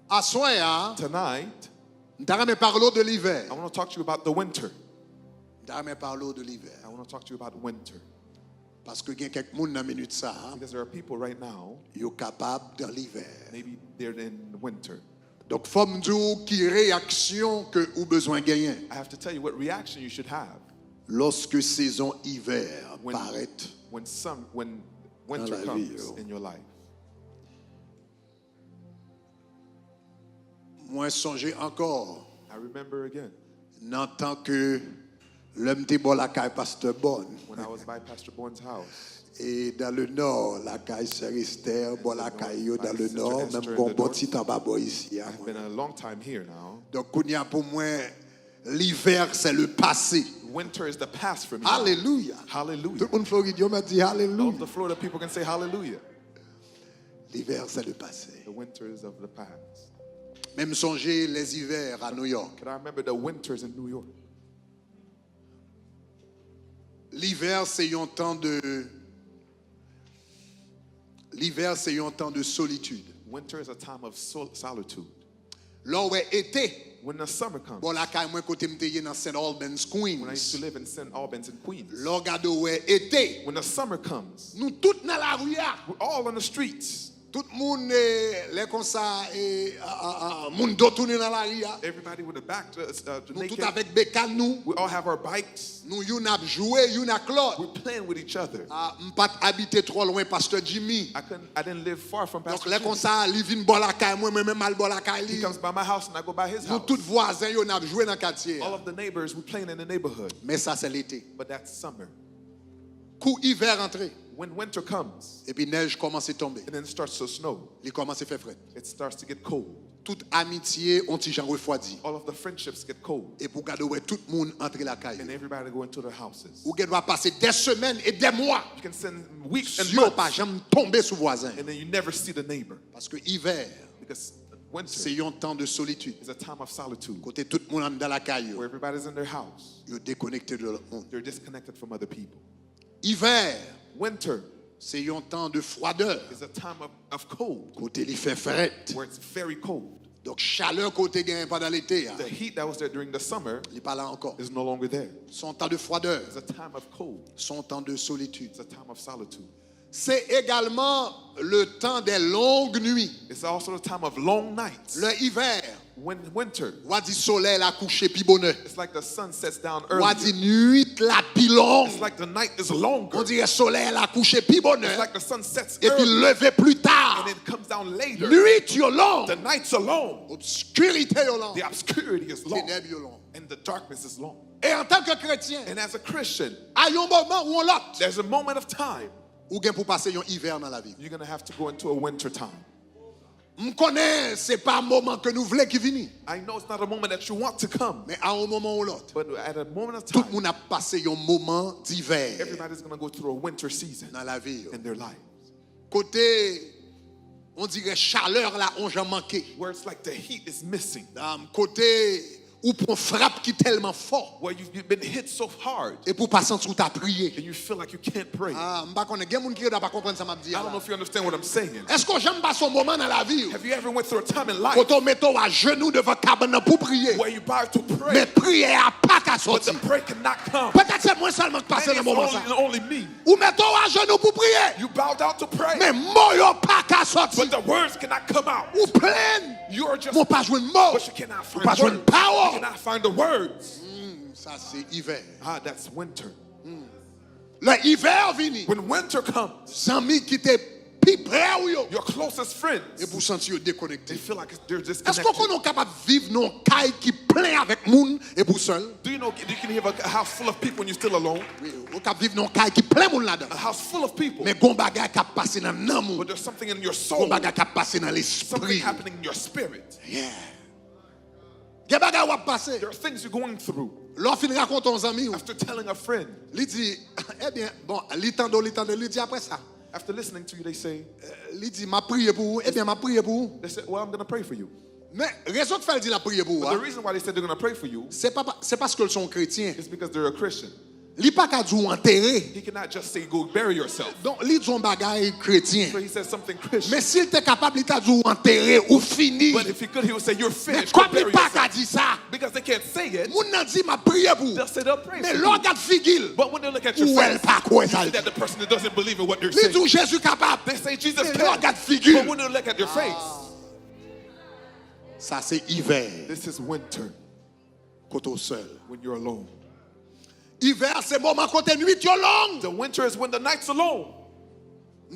Tonight, je parler de l'hiver. I want to talk to you about the winter. Je parler de l'hiver. I want to talk to you about winter. Parce que il y a quelques monde dans minute ça, Because there are people right now, ils sont capables dans l'hiver. maybe they're in winter. Donc faut me dire qui réaction que vous besoin gagner I have to tell you what reaction you should have lorsque saison hiver when, paraît. when winter la comes vie, in your life. Moi songer encore I remember again en tant que l'homme te bon la caille pasteur Bonne when I was by Pastor Bourne's house. et dans le nord la caille sœur Esther bon la caille dans le nord même bon petit en bas ici. I've been a long time here now. Donc il y a pour moi l'hiver c'est le passé. Winter is the past for me. Alléluia. Hallelujah. Tout le monde Floride m'a dit All alléluia. of the Florida people can say hallelujah. L'hiver c'est le passé. The winters of the past. Même songer les hivers à New York. Can I remember the winters in New York? L'hiver c'est un temps de solitude. Winter is a time of solitude. Là où est été, When the summer comes, bon la caille moi côté m'était dans St. Albans, when I used to Queens. live in St. Albans and Queens, Là regarde où est été. when the summer comes, Nous tous dans la rue, we're all on the streets. tout le monde les comme ça et monde tourner dans la rue. Everybody with a back to Nous naked. tout avec bécane nous. We all have our bikes. Nous yon a joué, yon a Claude. We're playing with each other. M'pas habiter trop loin pasteur Jimmy. I didn't live far from Donc Pastor là Jimmy. comme ça, li vinn bon la caille moi même mal bon la caille He li. comes by my house and I go by his Nous house. tous voisins yon a joué dans quartier. All of the neighbors, we're playing in the neighborhood. Mais ça c'est l'été. But that's summer. Coup hiver entré When winter comes et puis neige commence à tomber. and then it starts to snow, Il commence à faire frais. it starts to get cold. Toute amitié ont ti gens refroidi. All of the friendships get cold. Et pour garder ouais tout le monde entrer la caille. And everybody go into their houses. Ou qu'elle doit passer des semaines et des mois. You can send weeks and Si on pas months jamais tomber sous voisin. and then you never see the neighbor. Parce que hiver Because winter c'est un temps de solitude. is a time of solitude Côté tout le monde entre dans la caille. where everybody's in their house. Ils déconnecté de l'autre monde. They're disconnected from other people. Hiver Winter c'est un temps de froideur. is a time of cold Côté il fait fret. where it's very cold. Donc chaleur côté gain pendant l'été. The heat that was there during the summer Il n'est pas là encore. is no longer there. Son temps de froideur, It's a time of cold. son temps de solitude. It's a time of solitude. C'est également le temps des longues nuits. It's also a time of long nights. Le hiver, When winter, on dit soleil la coucher pi bonheur. it's like the sun sets down On early. dit nuit la pi longue. It's like the night is longer. On dit soleil la coucher pi It's bonheur. like the sun sets Et puis early lever plus tard. and it comes down later. Nuit yo long. The nights are long. Obscurité yo long. The obscurity is long. Ténèbres yo long. And the darkness is long. Et en tant que chrétien, And as a Christian, à un moment où on l'autre, there's a moment of time ou bien pour passer un hiver dans la vie. you're going to have to go into a winter time. Je connais, c'est pas un moment que nous voulons qui vienne. I know it's not a moment that you want to come, Mais à un moment ou l'autre, but at a moment of tout le time, monde a passé un moment d'hiver everybody's going to go through a winter season dans la vie. in their lives. Côté, on dirait chaleur là, on jamais manqué. Where it's like the heat is missing. Côté, ou pour frappe qui est tellement fort. Where you've been hit so hard Et pour pas sentir où t'as prié. and you feel like you can't pray. I M'pas connaît, il y a des gens qui ne pas comprendre ça m'a dit. don't know if you understand what I'm saying. Est-ce que j'aime pas son moment dans la vie? Have you ever went through a time in life Quand on met à genoux devant cabane pour prier. where you bow to Mais pray, prier a pas qu'à but sortir. the prayer cannot come? Peut-être c'est moi seulement qui passe Maybe dans it's le moment ça. only me. Ou mettons à genoux pour prier. You bow down to pray, Mais mot yo pas qu'à sortir. but the words cannot come out. Ou plein. You are just, Mon pas jouer mot. but you cannot Ou find pas jouer words. power. You cannot find the words. Ça c'est hiver. Ah, that's winter. Le hiver vini. When winter comes, Amis qui te plus près ou yo. your closest friends, Et pour sentir déconnecté. they feel like they're Est-ce disconnected. qu'on est capable de vivre dans un caille qui plein avec moun et pour seul? Do you know you can have a house full of people when you're still alone? Oui, on capable de vivre dans un caille qui plein moun là-dedans. A house full of people, Mais gon bagay qui a passé dans nan moun. but there's something in your Gon soul, bagay qui a passé dans something l'esprit. happening in your spirit. Yeah. Gen bagay wap passé. There are things you're going through. L'on fin raconte aux amis. After telling a friend, Li dit, eh bien, bon, li dit après ça. after listening to you, they say, Li dit, m'a prié pour vous. Eh bien, m'a prié pour vous. they say, well, I'm going to pray for you. Mais raison de faire dit la prière pour vous, But the reason why they said they're going to pray for you c'est parce qu'ils sont chrétiens. is because they're a Christian. Li pa ka djou enterré. He cannot just say, go bury yourself. Donc, li djou bagay chrétien. So he says something Christian. Mais s'il était capable, il t'a djou enterré ou fini. But if he could, he would say, you're Mais finished. Go comme bury li pa ka yourself. di ça, Because they can't say it. moun nan di ma priye pou. They'll say they'll pray Mais for l'on you. regarde figil. But when they look at your Ou elle face, pa kwe you ça. see that the person that doesn't believe in what they're Li saying. djou Jésus capable. They say Jesus Mais can. l'on regarde figil. But when they look at your face, Ça c'est hiver. this is winter Koto seul. when you're alone. Hiver c'est moment côté nuit yo long. The winter is when the night's alone.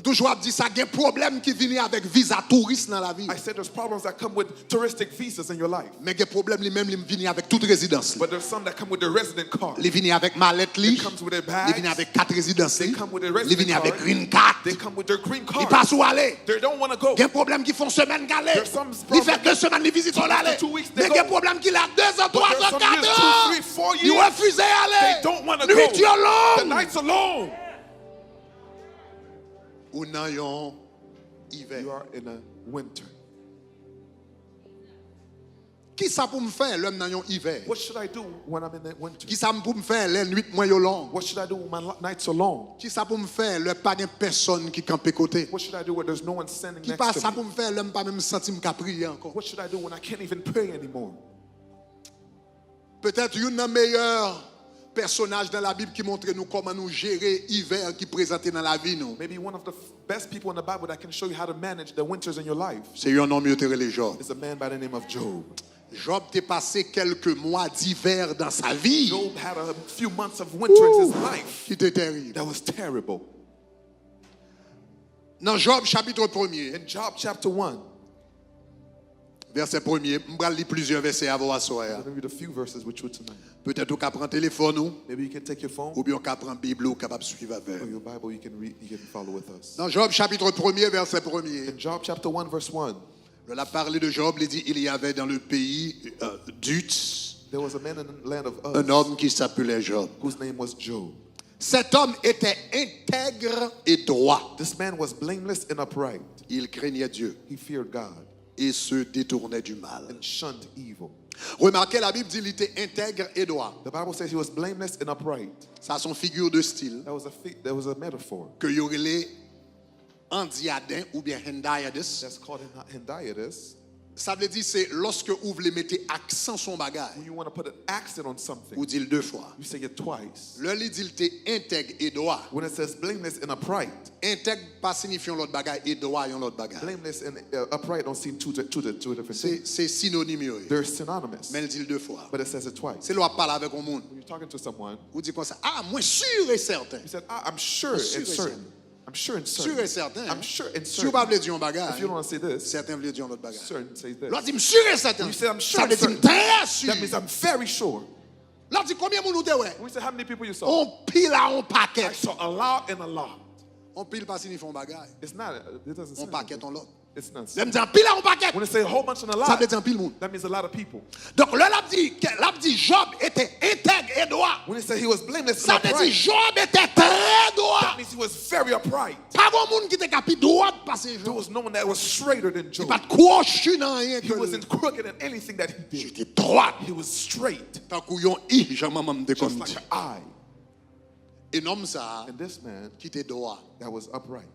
Toujours dit ça gen problème qui vient avec visa touriste dans la vie. I said there's problems that come with touristic visas in your life. Mais gen problème lui même li vient avec toute résidence. But there's some that come with their resident card. Li vient avec mallette li. It comes with their Li bags. vient avec carte résidence They li. come with their Li resident vient avec card. green card. They come with their green Il card. passe où aller. They don't want to go. Gen problème qui font semaine galé. There's some Il fait 2 semaines li visite aller. 2 weeks they Mais go. gen problème qui a 2 ans, 3 there's ans, some 4 years, ans. 2, 3, 4 Il years. refuse aller. They don't want to Nuit go. yo The long. night's alone. Ou nan yon hiver. You are in a winter. Qui ça pour me faire l'homme nan yon hiver? What should I do when I'm in the winter? Qui ça pour me faire les nuits moins yo long? What should I do when my nights are long? Qui ça pour me faire le pas de personne qui campe côté? What should I do when there's no one standing Qui next pas to ça me? pour me faire l'homme pas même senti me prier encore? What should I do when I can't even pray anymore? Peut-être une des meilleurs personnages dans la Bible qui montre nous comment nous gérer l'hiver qui présenté dans la vie nous. Maybe one of the best people in the Bible that can show you how to manage the winters in your life C'est un homme mieux les Job. is a man by the name of Job. Job t'est passé quelques mois d'hiver dans sa vie Job had a few months of winter in his life qui était terrible. that was terrible. Dans Job chapitre 1er, In Job chapter 1, verset 1er, je vais lire plusieurs versets avant à soir. I'm going to read a few verses with you tonight. Peut-être qu'on prend téléphone ou Maybe you can take your phone bien on prend Bible ou capable suivre avec. or your Bible, you can read, you can follow with us. Dans Job chapitre 1er, verset 1er. In Job chapter 1, verse 1, On a parlé de Job, il dit il y avait dans le pays d'Uz there was a man in the land of un Uz homme qui s'appelait Job. whose name was Job. Cet homme était intègre et droit. This man was blameless and upright. Il craignait Dieu He feared God et se détournait du mal. and shunned evil. Remarquez, la Bible dit qu'il était intègre et droit. The Bible says he was blameless and upright. Ça, son figure de style That was a metaphor. que y aurait les Andiadin ou bien Hendayadis. That's called Hendiadys. Ça veut dire c'est lorsque vous voulez mettre accent sur bagage, When you want to put an accent on something, vous dites 2 fois. you say it twice. Le lit dit qu'il était intègre et droit. When it says blameless and upright, Intègre pas signifie l'autre bagage et droit yon l'autre bagage. blameless and upright don't seem two different things. C'est synonyme yo. They're synonymous, Mais il dit 2 fois. but it says it twice. C'est là parler avec un monde. When you're talking to someone, Vous dites comme ça. Ah, moi sûr et certain. you said, I'm sure and Sûr et certain. I'm sure and Sûr certain. et certain. I'm sure and Si vous pas certain. voulez dire un bagage, If you don't want to say this, certains veulent dire un autre bagage. certain says this. L'autre dit sûr et certain. You say, I'm sure Ça and veut dire certain. très sûr. That means I'm very sure. L'autre dit combien de monde vous ouais? When we say how many people you saw, On pile à un paquet. I saw a lot and a lot. On pile pas signifie un bagage. It's not. It doesn't. On say paquet anything. on l'autre. It's not. J'aime dire pile à un paquet. When they say a whole bunch and a Ça veut lot, dire pile monde. that means a lot of people. Donc là l'a dit Job était intègre et droit. When they say he was blameless Ça and veut dire upright, Job était très droit. that means he was very upright. Pas bon monde qui était capi droit de passer There Job. was no one that was straighter than Il Job. pas de crochu dans rien He que wasn't crooked in anything that he did. j'étais droit. He was straight, Tant qu'on yon i jamais m'am de just comme like dit. an eye. Et homme ça And this man qui était droit. that was upright,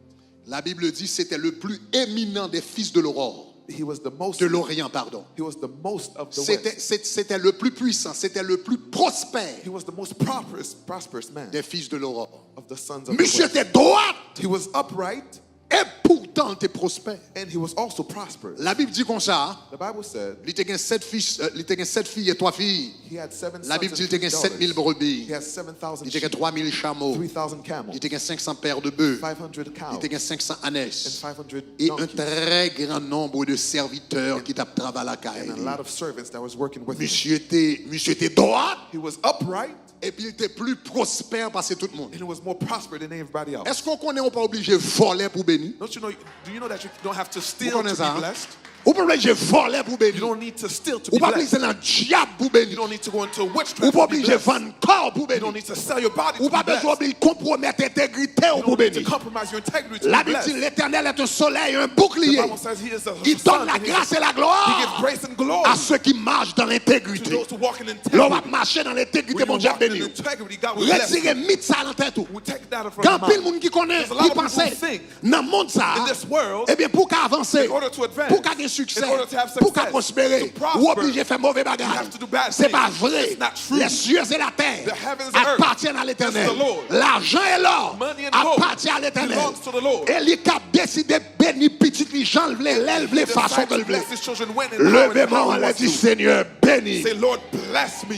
La Bible dit c'était le plus éminent des fils de l'aurore. he was the most. De l'Orient, pardon. He was the most of the C'était West. c'était le plus puissant, c'était le plus prospère He was the most prosperous man des fils de l'aurore. of the sons of the Monsieur West. était droit He was upright et pourtant était prospère. and he was also prosperous. La Bible dit comme ça, The Bible said il était 7 fils, il était 7 filles et 3 filles. he had 7 La sons Bible and dit 3 qu'il était daughters. 7000 brebis. He had 7,000 Il était sheep, 3000 chameaux. 3,000 Il camels, était 500 paires de bœufs. 500 Il cows, était 500 and ânesses. 500 Et un donkeys, très grand nombre de serviteurs qui tapent travail à la and caille. a lot of servants that was working with him. Monsieur était droit He was upright et puis il était plus prospère parce que tout le monde. and he was more prosperous than everybody else. Est-ce qu'on connaît, on pas obligé de voler pour bénir? Don't you know? Do you know that you don't have to Vous steal to connaissez ça? be Hein? blessed? On pas obligé de voler pour You bénir. don't need to steal to Ou be pas obligé blessed. dans le diable pour You bénir. don't need to go into Ou witchcraft pas to be obligé de blessed. vendre corps pour You bénir. don't need to sell your body Ou to pas be besoin blessed. de compromettre l'intégrité You pour don't need to bénir. compromise your integrity to La be Bible dit blessed. l'Éternel est un soleil, un The bouclier. Bible says he is a Il sun donne la and he grâce et la gives gloire. grace and glory à ceux qui marchent dans to l'intégrité. those who walk in L'on va integrity. marcher dans l'intégrité, When mon you Dieu walk in béni. integrity, God will bless Retirez you. mythe ça dans tête tout. We take that from Quand your pile mind. monde qui connaît, There's a lot qui of people pense, who think dans le monde ça, in this world, eh bien pour qu'à avancer, in order to advance, pour qu'à gagner succès, in order to have pour qu'à success, prospérer, to prosper, ou obligé de faire mauvais you bagages. have to do bad C'est pas things. vrai. It's not true. Les cieux et la terre The heavens and earth appartiennent à l'Éternel. is the Lord. L'argent et l'or Money and gold appartiennent à l'Éternel. belongs to the Lord. Et les cap décidé bénir petit les gens, l'élève les façons Decide que to le veut. bless his children when and how and Levez-moi, how on he l'a wants dit, to. Seigneur, bénis. Say, Lord, bless me.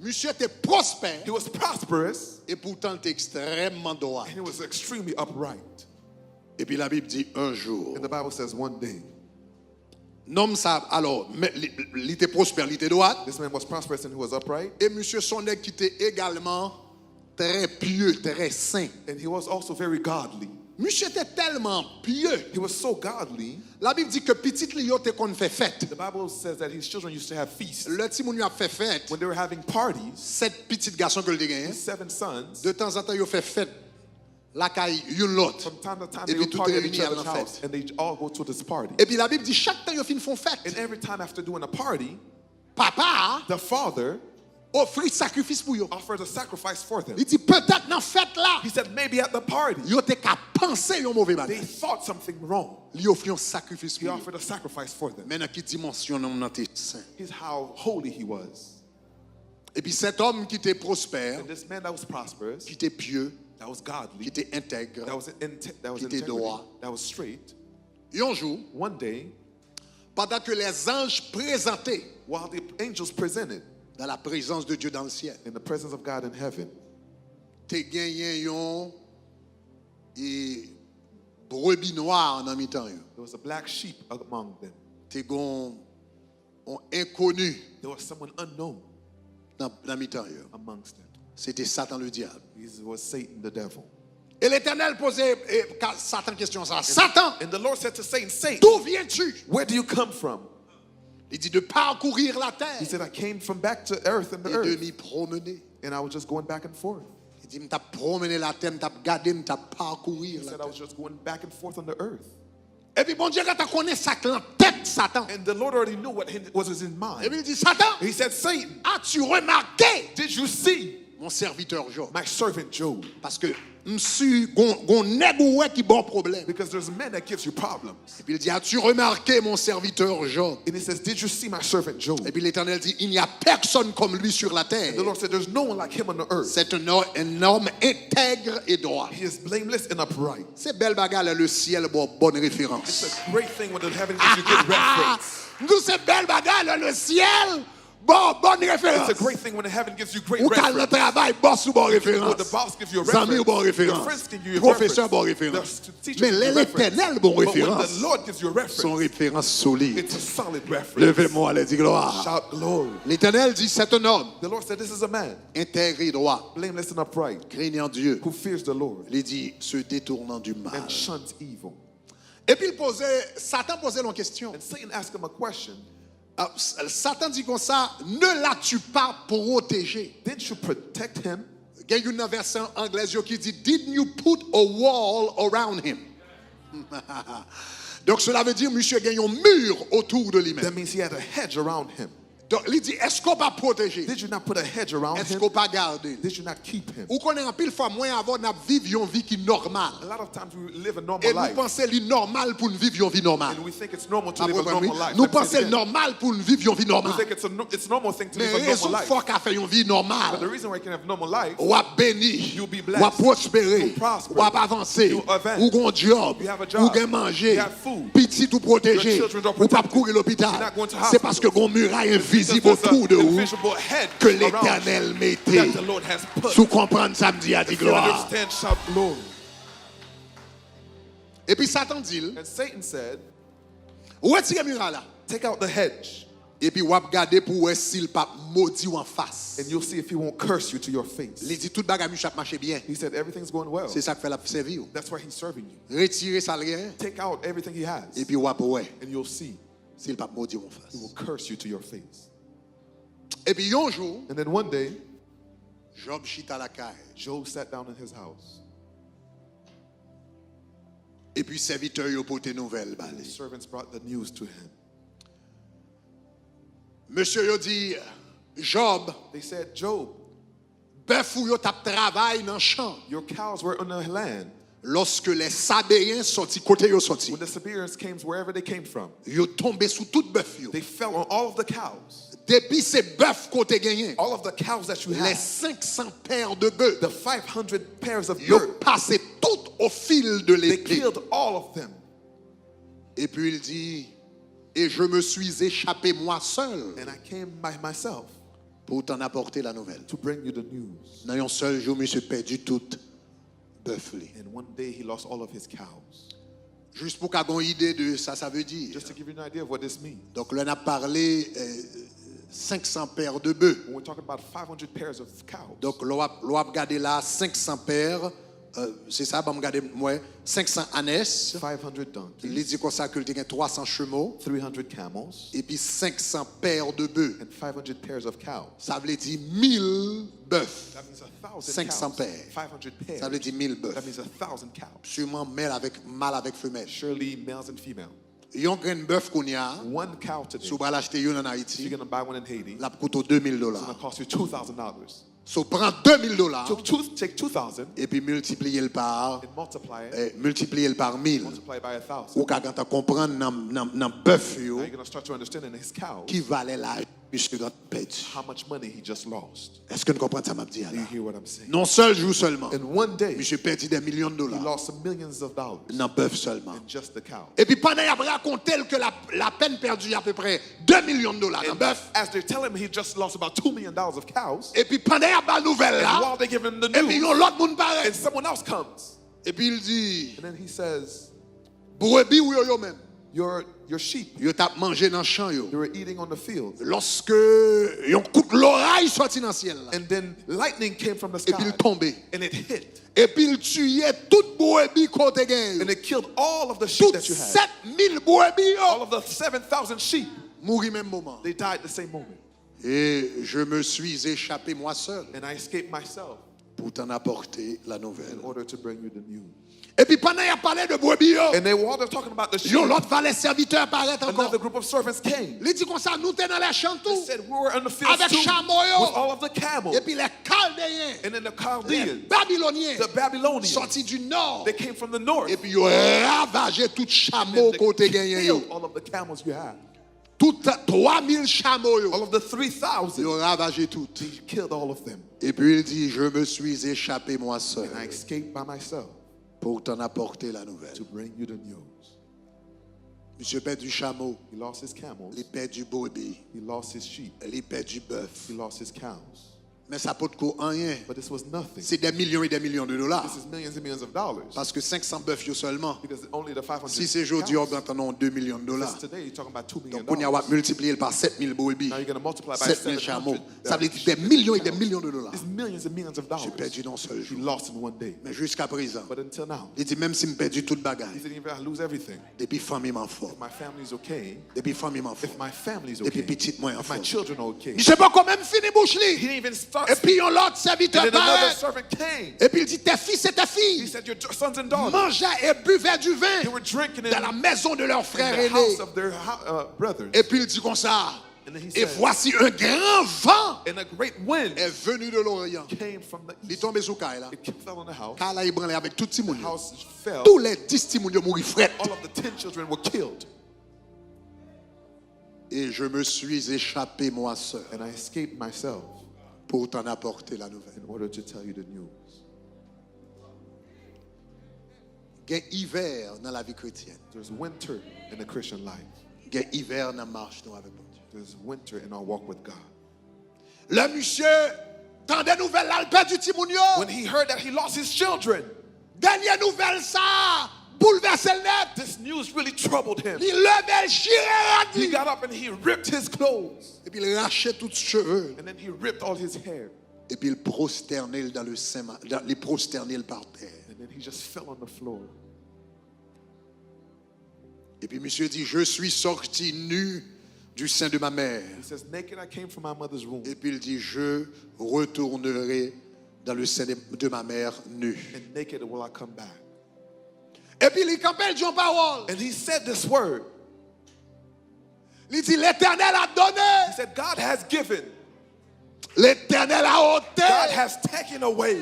Monsieur était prospère He was prosperous et pourtant il était extrêmement droit. and he was extremely upright. Et puis la Bible dit un jour. And the Bible says one day, Non, ça, alors, mais il était prospère, il était droit. this man was prosperous and he was upright. Et monsieur Sonnet qui était également très pieux, très saint. And he was also very godly. Monsieur était tellement pieux. He was so godly. La Bible dit que petit Lio te qu'on fait fête. The Bible says that his children used to have feasts. Le petit moun yo a fait fête. When they were having parties, 7 petits garçons que le gagné. his 7 sons, De temps en temps, yo fait fête. La caille, une l'autre. from time to time, Et they puis would tout party at réuni each à other's la house. fête. And they all go to this party. Et puis la Bible dit chaque temps yo fin font fête. And every time after doing a party, Papa the father offrit sacrifice pour yo. offered a sacrifice for them. Il dit peut-être dans fête là, He said maybe at the party, yo te ka penser yon mauvais they bagage. thought something wrong. Li offrit un sacrifice He pour yo. offered a sacrifice for them. Mais dans quelle dimension non nan te saint. Here's how holy he was. Et puis cet homme qui était prospère, And this man that was prosperous, qui était pieux, that was qui godly, était intègre, that was Qui était integrity, droit. that was straight, un jour, one day, pendant que les anges présentaient while the angels presented dans la présence de Dieu dans le ciel, in the presence of God in heaven, te gagné yon et brebis noire dans mi-temps yo. there was a black sheep among them. Te gon un inconnu There was someone unknown dans mi-temps yo. amongst them. C'était Satan le diable. He was Satan the devil. Et l'Éternel posait Satan question ça. Satan, And the Lord said to Satan, Satan, d'où viens-tu? where do you come from? Il dit de parcourir la He terre said, I came from back to earth and the et de earth. m'y promener. And I was just going back and forth. Il dit m't'a promené la terre, m't'a gardé, m't'a He parcourir la said, I terre. was just going back and forth on the earth. Et puis bon Dieu quand tu connais ça que la tête Satan. And the Lord already knew what was in Et mind. puis il dit Satan, He said, Satan, as-tu remarqué did you see mon serviteur Job? my servant Job? Parce que m'su gon nèg ouais qui bon problème. Because there's a man that gives you problems. Et puis il dit as-tu remarqué mon serviteur Job? And he says, did you see my servant Job? Et puis l'Éternel dit il n'y a personne comme lui sur la terre. The Lord said, there's no one like him on the earth. C'est un homme intègre et droit. He is blameless and upright. C'est belle bagarre là, le ciel bon bonne It's référence. a great thing when the heaven gives you good reference. Nous c'est belle bagarre là, le ciel bon bonne référence. It's a great thing when the heaven gives you great Ou quand le reference. travail boss ou bon When référence. the boss gives you a Amis ou bon reference. Your référence. friends give you a Professeur reference. bon référence. The teacher Mais gives you a l'Éternel reference. bon But when référence. the Lord gives you a Son reference, référence solide. it's a solid reference. Levez-moi, allez dire gloire. Shout glory. L'Éternel dit c'est un homme The Lord said, this is a man, intègre et droit, blameless and upright, craignant Dieu. who fears the Lord Il dit se détournant du mal. and shuns evil. Et puis Satan posait une question. And Satan asked him a question. Satan dit comme ça, ne l'as-tu pas protégé? Didn't you protect him? Il y a une version anglaise qui dit, didn't you put a wall around him? Donc cela veut dire, monsieur gagne un mur autour de That lui-même. means he had a hedge around him. Donc il dit, est-ce qu'on va protéger? Did you not put a hedge around Est-ce him? qu'on va garder? Did you not keep him? Ou qu'on est en pile fois moins avant de vivre une vie qui est normale. A lot of times we live a Et normal nous life. pensons qu'il est normal pour nous vivre une vie normale. And we think it's normal to Ah, live a oui, oui. normal life. Nous Let me say pensons it que again. normal pour nous vivre une vie We normale. think it's a normal thing to Mais live a raison normal life. fort qu'a fait une vie But the normale. reason why you can have normal life, Ou à béni, You'll be ou à blessed. prospérer, You'll prosper. ou à avancer, You'll advance. ou gon job, You have a job. ou gain manger, You have food. petit ou protégé, Your children are ou pas protected. courir l'hôpital. You're not going to C'est hospital. parce que gon muraille invisible because there's autour de an vous invisible hedge que around l'Éternel you mettait. that the Lord has put. Sous comprendre samedi a dit If you gloire. understand, shout glory. Et puis Satan dit, And Satan said, retirez muraille là. take out the hedge, Et puis ou regarder pour voir s'il pas maudit ou en face. and you'll see if he won't curse you to your Il face. dit tout bagage chap marche bien. He said, everything's going well. C'est ça que fait la servir. That's why he's serving you. Retirez ça rien Take out everything he has, et puis ou ouais and you'll see s'il pas maudit en he face. will curse you to your face. Et puis un jour, And then one day, Job chita la caille. Job sat down in his house. Et puis serviteur yo porté nouvelle And the balé. servants brought the news to him. Monsieur yo dit Job, They said, Job, bœuf ou yo tap travail dans champ. your cows were on the land. Lorsque les Sabéens sorti côté yo sorti, When the Siberians came, wherever they came from, yo tombé sous tout bœuf yo. they fell on all of the cows. Depuis ces bœufs qu'on te gagné, All of the cows that you les had, 500 paires de bœufs, the 500 pairs of yo birds, passé tout au fil de they l'épée. killed all of them. Et puis il dit, et je me suis échappé moi seul And I came by myself pour t'en apporter la nouvelle. to bring you the news. Dans un seul jour, je me suis perdu tout bœuf. And one day he lost all of his cows. Juste pour qu'on ait une idée de ça, ça veut dire. Just to give you an idea of what this means. Donc là, on a parlé 500 paires de bœufs. When we're talking about 500 pairs of cows, Donc, l'on va regarder là 500 paires. C'est ça, on va regarder moi 500 ânesses. 500 donkeys, Il dit qu'on ça que il y a 300 chevaux. 300 camels, Et puis 500 paires de bœufs. and 500 pairs of cows. Ça veut dire 1000 bœufs. That means 1,000 500 cows. paires. 500 pairs. Ça veut dire 1000 bœufs. That means 1,000 cows. Sûrement mâle avec femelle. Surely males and females. Yon grain bœuf qu'on y a, One cow today, si vous allez l'acheter yon en if you're Haïti, going to buy one in Haiti, la coûte $2000. it's going to cost you $2,000. So prends $2000 So take 2,000 et puis multiplier le par and multiply it, 1000. multiply it by 1,000. Ou quand tu comprendre dans bœuf yo Now you're going to start to understand in his cows qui valait la puisque dans perdu. how much money he just lost. Est-ce que nous comprenons ça m'a dit Do you là? hear what I'm saying? Non seul jour seulement. In one day, Monsieur perdu des millions de he dollars lost some millions of dollars dans bœuf seulement. in just the cow. Et puis pendant il a raconté que la peine perdue à peu près $2 millions dans And bœuf. as they're telling him he just lost about $2 million of cows, Et puis pendant il a pas nouvelle and là. while they give him the Et puis news, yon l'autre monde pareil. and someone else comes, Et puis il dit, and then he says, brebis ou yo même. your sheep, Yo tap mangé dans champ yo. they were eating on the field. Lorsque yon coup de l'oreille sorti dans le ciel là. And then lightning came from the Et puis sky, il tombé. and it hit, Et puis il tuait toute brebis côté gain. and it killed all of the sheep Toutes that you had. 7000 brebis All yo. of the 7,000 sheep, Mourir même moment. they died the same moment. Et je me suis échappé moi seul And I escaped myself pour t'en apporter la nouvelle. in order to bring you the news. Et puis pendant il a parlé de brebis yo. And then while they're talking about the sheep, Yon l'autre valet serviteur apparaît encore. another group of servants came. Il dit comme ça, nous t'es dans les champs They tout. said we were on the field Avec too, chameau yo. with all of the camels. Et puis les Chaldéens, And then the les Chaldeans, Babyloniens, the Babylonians, sortis du nord. they came from the north. Et puis ils ont ravagé tout chameau And côté they gagné. killed all of the camels you had. Tout 3000 chameaux. All Yo. of the 3,000, Ils ont ravagé tout. they killed all of them. Et puis il dit, je me suis échappé moi seul And I escaped by myself pour t'en apporter la nouvelle. to bring you the news. Monsieur perd du chameau, He lost his camels, il perd du brebis, he lost his sheep, il perd du bœuf. he lost his cows. Mais ça peut coûter rien. But this was nothing. C'est des millions et des millions de dollars. This is millions and millions of dollars. Parce que 500 bœufs yo seulement. Because only the 500 Si c'est aujourd'hui, on cows. entend 2 millions de dollars. Because today you're talking about $2 million. Donc, on y a multiplié par 7000 brebis, Now you're going to multiply by 7000 700. chameaux. Ça veut dire des millions et des millions de dollars. It's millions and millions of J'ai dollars. perdu dans un seul He jour. lost in one day. Mais jusqu'à présent, But until now, il dit même si je perdu toute he bagaille, said, even if I lose everything, depuis famille m'en fort, if my family's okay, depuis famille m'en fort, if my family's depuis okay, petite moi en if my fort. children are okay. Je sais pas comment même fini bouche He li. didn't even start Et puis speaking. on l'autre serviteur And then another paraît. servant came. Et puis il dit tes fils et tes He filles said, your sons and daughters, mangeaient et buvaient du they vin were drinking in dans la maison de leur frère the aîné. house of their brothers. Et puis il dit comme ça. And then he Et said, voici un grand vent and a great wind est venu de l'Orient. came from the Il est east. tombé sous Kaila. là. It fell on the house. Kaila il branlait avec tout le The monde. house fell. Tous les 10 petits moun yo mouri fret. All of the 10 children were killed. Et je me suis échappé moi seul And I escaped myself pour t'en apporter la nouvelle. in order to tell you the news. Il y a hiver dans la vie chrétienne. There's winter in the Christian life. Il y a hiver dans la marche nous avec mon Dieu. There's winter in our walk with God. Le monsieur, dans des nouvelles là, il perd du petit moun yo. When he heard that he lost his children, Dernière nouvelle ça, bouleversé le net. this news really troubled him. Il levait le chiré. He got up and he ripped his clothes. Et puis il rachait tous ses cheveux. And then he ripped all his hair. Et puis il prosternait dans le sein, il prosternait par terre. And then he just fell on the floor. Et puis monsieur dit, je suis sorti nu du sein de ma mère. He says, naked I came from my mother's womb. Et puis il dit, je retournerai dans le sein de ma mère nu. And naked will I come back. Et puis il campait Jean parole. And he said this word. Il dit l'Éternel a donné. He said, God has given. L'Éternel a God ôté. has taken away.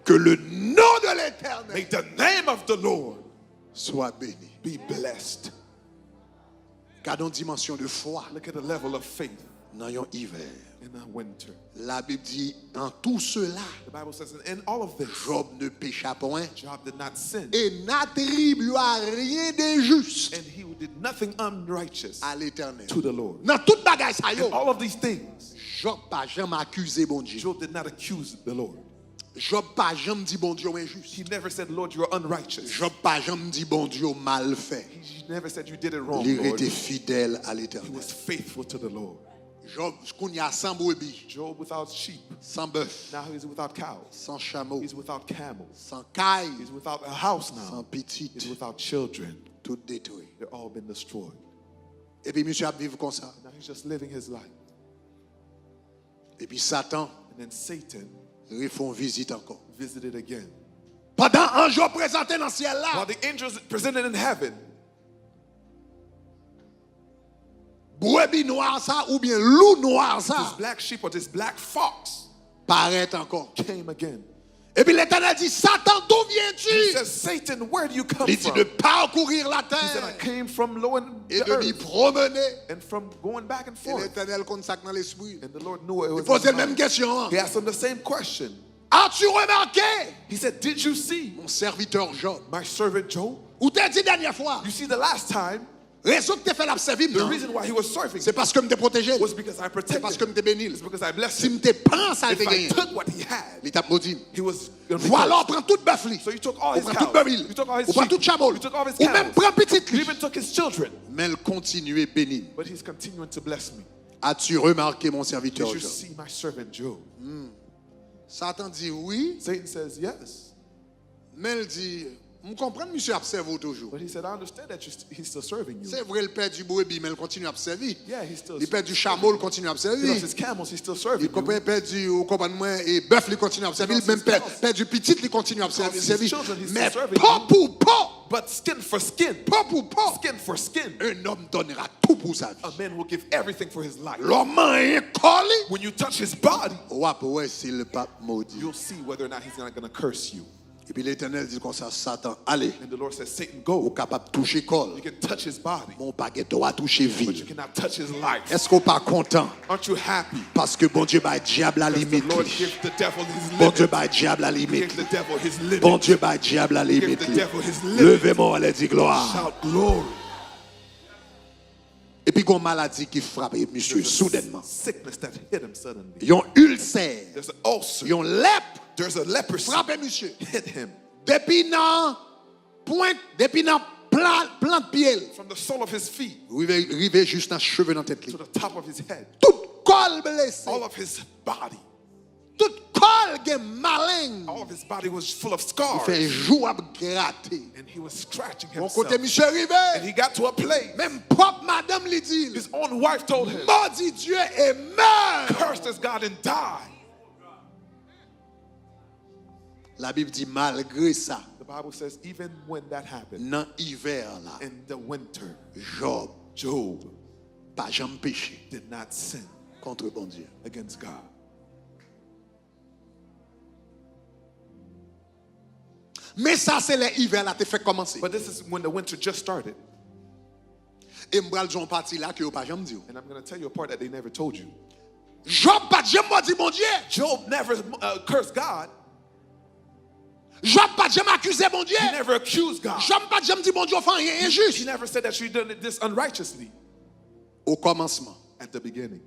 Que le nom de l'Éternel May the name of the Lord soit béni. be blessed. Gardons dimension de foi Look at the level of faith dans un hiver. in the winter. La Bible dit en tout cela, The Bible says, in all of this, Job ne pécha point Job did not sin. et n'attribua rien d'injuste And he did nothing unrighteous à l'Éternel. to the Lord. Dans toute bagaille ça In yo, all of these things, Job pas jamais accusé bon Dieu. Job did not accuse the Lord. Job pas jamais dit bon Dieu injuste. He never said, Lord, you're unrighteous. Job pas jamais dit bon Dieu mal fait. He never said you did it wrong, Il Lord. était fidèle à He l'Éternel. was faithful to the Lord. Job, qu'on y a sans brebis, Job without sheep. sans bœuf, Now he's without cows. sans chameau, He's without camels. sans caille, He's without a house sans now. He's petite, without children. tout détruit. They're all been destroyed. Et puis monsieur a vivre comme ça. Now he's just living his life. Et puis Satan And then Satan refont visite encore. visited again. Pendant un jour présenté dans le ciel là, While the angels presented in heaven, brebis noir ça ou bien loup noir this ça black sheep or this black fox paraît encore. came again. Et puis l'Éternel dit, Satan, d'où He viens-tu? says, Satan, where do you come Il dit from? de parcourir la He said, I terre came from low and et the de m'y earth promener. and from going back and Et forth. l'Éternel compte ça dans l'esprit. And the Lord knew it Il was pose in la his même mind. question. He asked him the same question. As-tu remarqué, He said, did you see mon serviteur Job? my servant Job? Ou t'as dit dernière fois, You see, the last time, raison que t'as fait la servir, the reason why he was serving c'est parce que je t'ai protégé. was because I C'est protected parce que je him. t'ai béni. It's because I blessed Si him. je t'ai prends ça, If t'ai I gagné. took what he had, Il t'a maudit. he was Voilà, on prend tout bœuf. So you took all On his prend tout cows. bœuf. You took all his On prend sheep. tout chameau. You took all his Ou même cows. prend petit. You even took his children. Mais il continue béni. But he's continuing to bless me. As-tu remarqué mon Did serviteur you Job? see my servant Job? Satan dit oui, Satan says yes. mais il dit, je comprends, monsieur observe toujours. But he said, I understand that he's still serving you. C'est vrai, il perd du brebis, mais il continue à observer. Yeah, he's still Il perd du chameau, il continue à He observer. lost his camels, he's still serving Il comprend, you. il perd du, au compagnement, et bœuf, il continue à observer. Il même perd du petit, il continue à observer. Because his children, he's Mais still serving pas you. pour pas, But skin for skin, pas pour pas, skin for skin, un homme donnera tout pour sa vie. a man will give everything for his life. L'homme est collé. When you touch his body, Ou après, c'est le pape maudit. you'll see whether or not he's not going to curse you. Et puis l'Éternel dit comme ça, Satan, allez, And the Lord says, Satan, ou go. capable de toucher col. You can touch his body, Mon baguette doit toucher but you ville. cannot touch his life. Est-ce qu'on pas content? Aren't you happy? Parce que bon Dieu va diable à Because the limite. Lord gives the devil his Bon Dieu limit. va diable à He limite. gives the devil his limit. Bon Dieu va diable à limite. Give the devil his limit. Levez-moi, allez dire gloire. Shout glory. Et puis, il y a une maladie qui frappe monsieur There's a soudainement. sickness that hit him suddenly. Il y a un ulcère. There's an ulcer. Il y a un lèpre. There's a leprosy. Frappe monsieur. Hit him. Depuis dans pointe, depuis dans plante pied. From the sole of his feet Rive juste dans cheveux dans tête. to the top of his head. Tout col blessé. All of his body. Tout col qui est malin. All of his body was full of Il scars. fait jour à gratter. And he was scratching Mon himself. côté monsieur And rive. he got to a place. Même propre madame lui dit. His own wife told him, Maudit Dieu et meurt. cursed is God and die. La Bible dit malgré ça, The Bible says even when that happened, dans l'hiver là, in the winter, Job Job pas jamais péché did not sin contre bon Dieu. against God. Mais ça c'est l'hiver là te fait commencer. But this is when the winter just started. Et m'bral John parti là que pas jamais dit. And I'm going to tell you a part that they never told you. Job pas jamais maudit bon Dieu. Job never cursed God. Job pas jamais accusé bon Dieu. He never accused God. Job pas jamais dit bon Dieu fait rien He injuste. never said that she done this unrighteously Au commencement. at the beginning.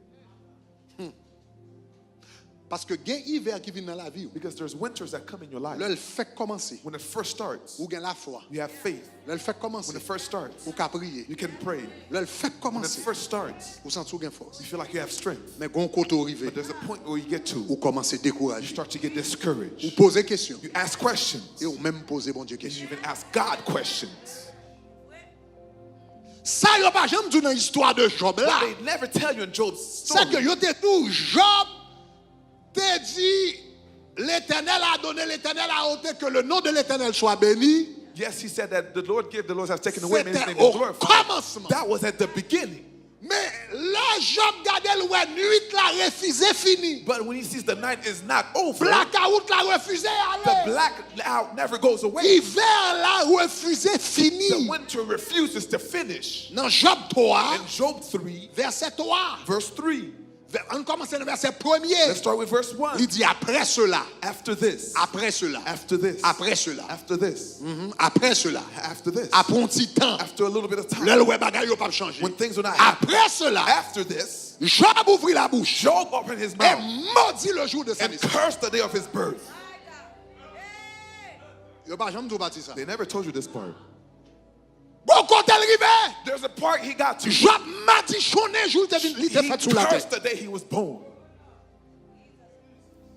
Parce que gain hiver qui vient dans la vie. Because there's winters that come in your life. Là il fait commencer. When it first starts, Ou gain la foi. you have faith. Là il fait When commencer. it first starts, Ou ka prier. you can pray. Là il fait When it commencer. first starts, Ou sens ou gain force. you feel like you have strength. Mais gon côté arrivé. But there's a point where you get to, Ou commencer you décourager. start to get Ou discouraged. poser question. You ask questions. Et ou même poser bon Dieu And you question. even ask God questions. Ça yo pas jamais dit dans l'histoire de Job là. They never tell you in Job's C'est que story. yo te tout Job te dit l'Éternel a donné, l'Éternel a ôté, que le nom de l'Éternel soit béni. Yes, he said that the Lord has taken away, and his C'était name is au glorified. commencement. That was at the beginning. Mais là, Job gardait le nuit la refusé fini. But when he sees the night is not over, Blackout la refusé the aller. blackout never goes away. Hiver la refusé fini. The winter refuses to finish. Dans Job 3, In Job 3, verset 3. verse 3, On commence le verset 1er. let's start with verse 1. Il dit après cela. After this, Après cela. after this, Après cela. after this, Après cela. after this, Après un petit temps. after a little bit of time, Là, le bagage n'a pas changé. when things were not happening, Après cela, after this, Job ouvrit la bouche. Job opened his Et mouth maudit le jour de sa and naissance. cursed the day of his birth. Il n'a pas jamais dit bâti ça. They never told you this part. Bon, quand elle arrivait, There's a part he got to. Job m'a dit chonné jour il He était fait sous la cursed tête. the day he was born.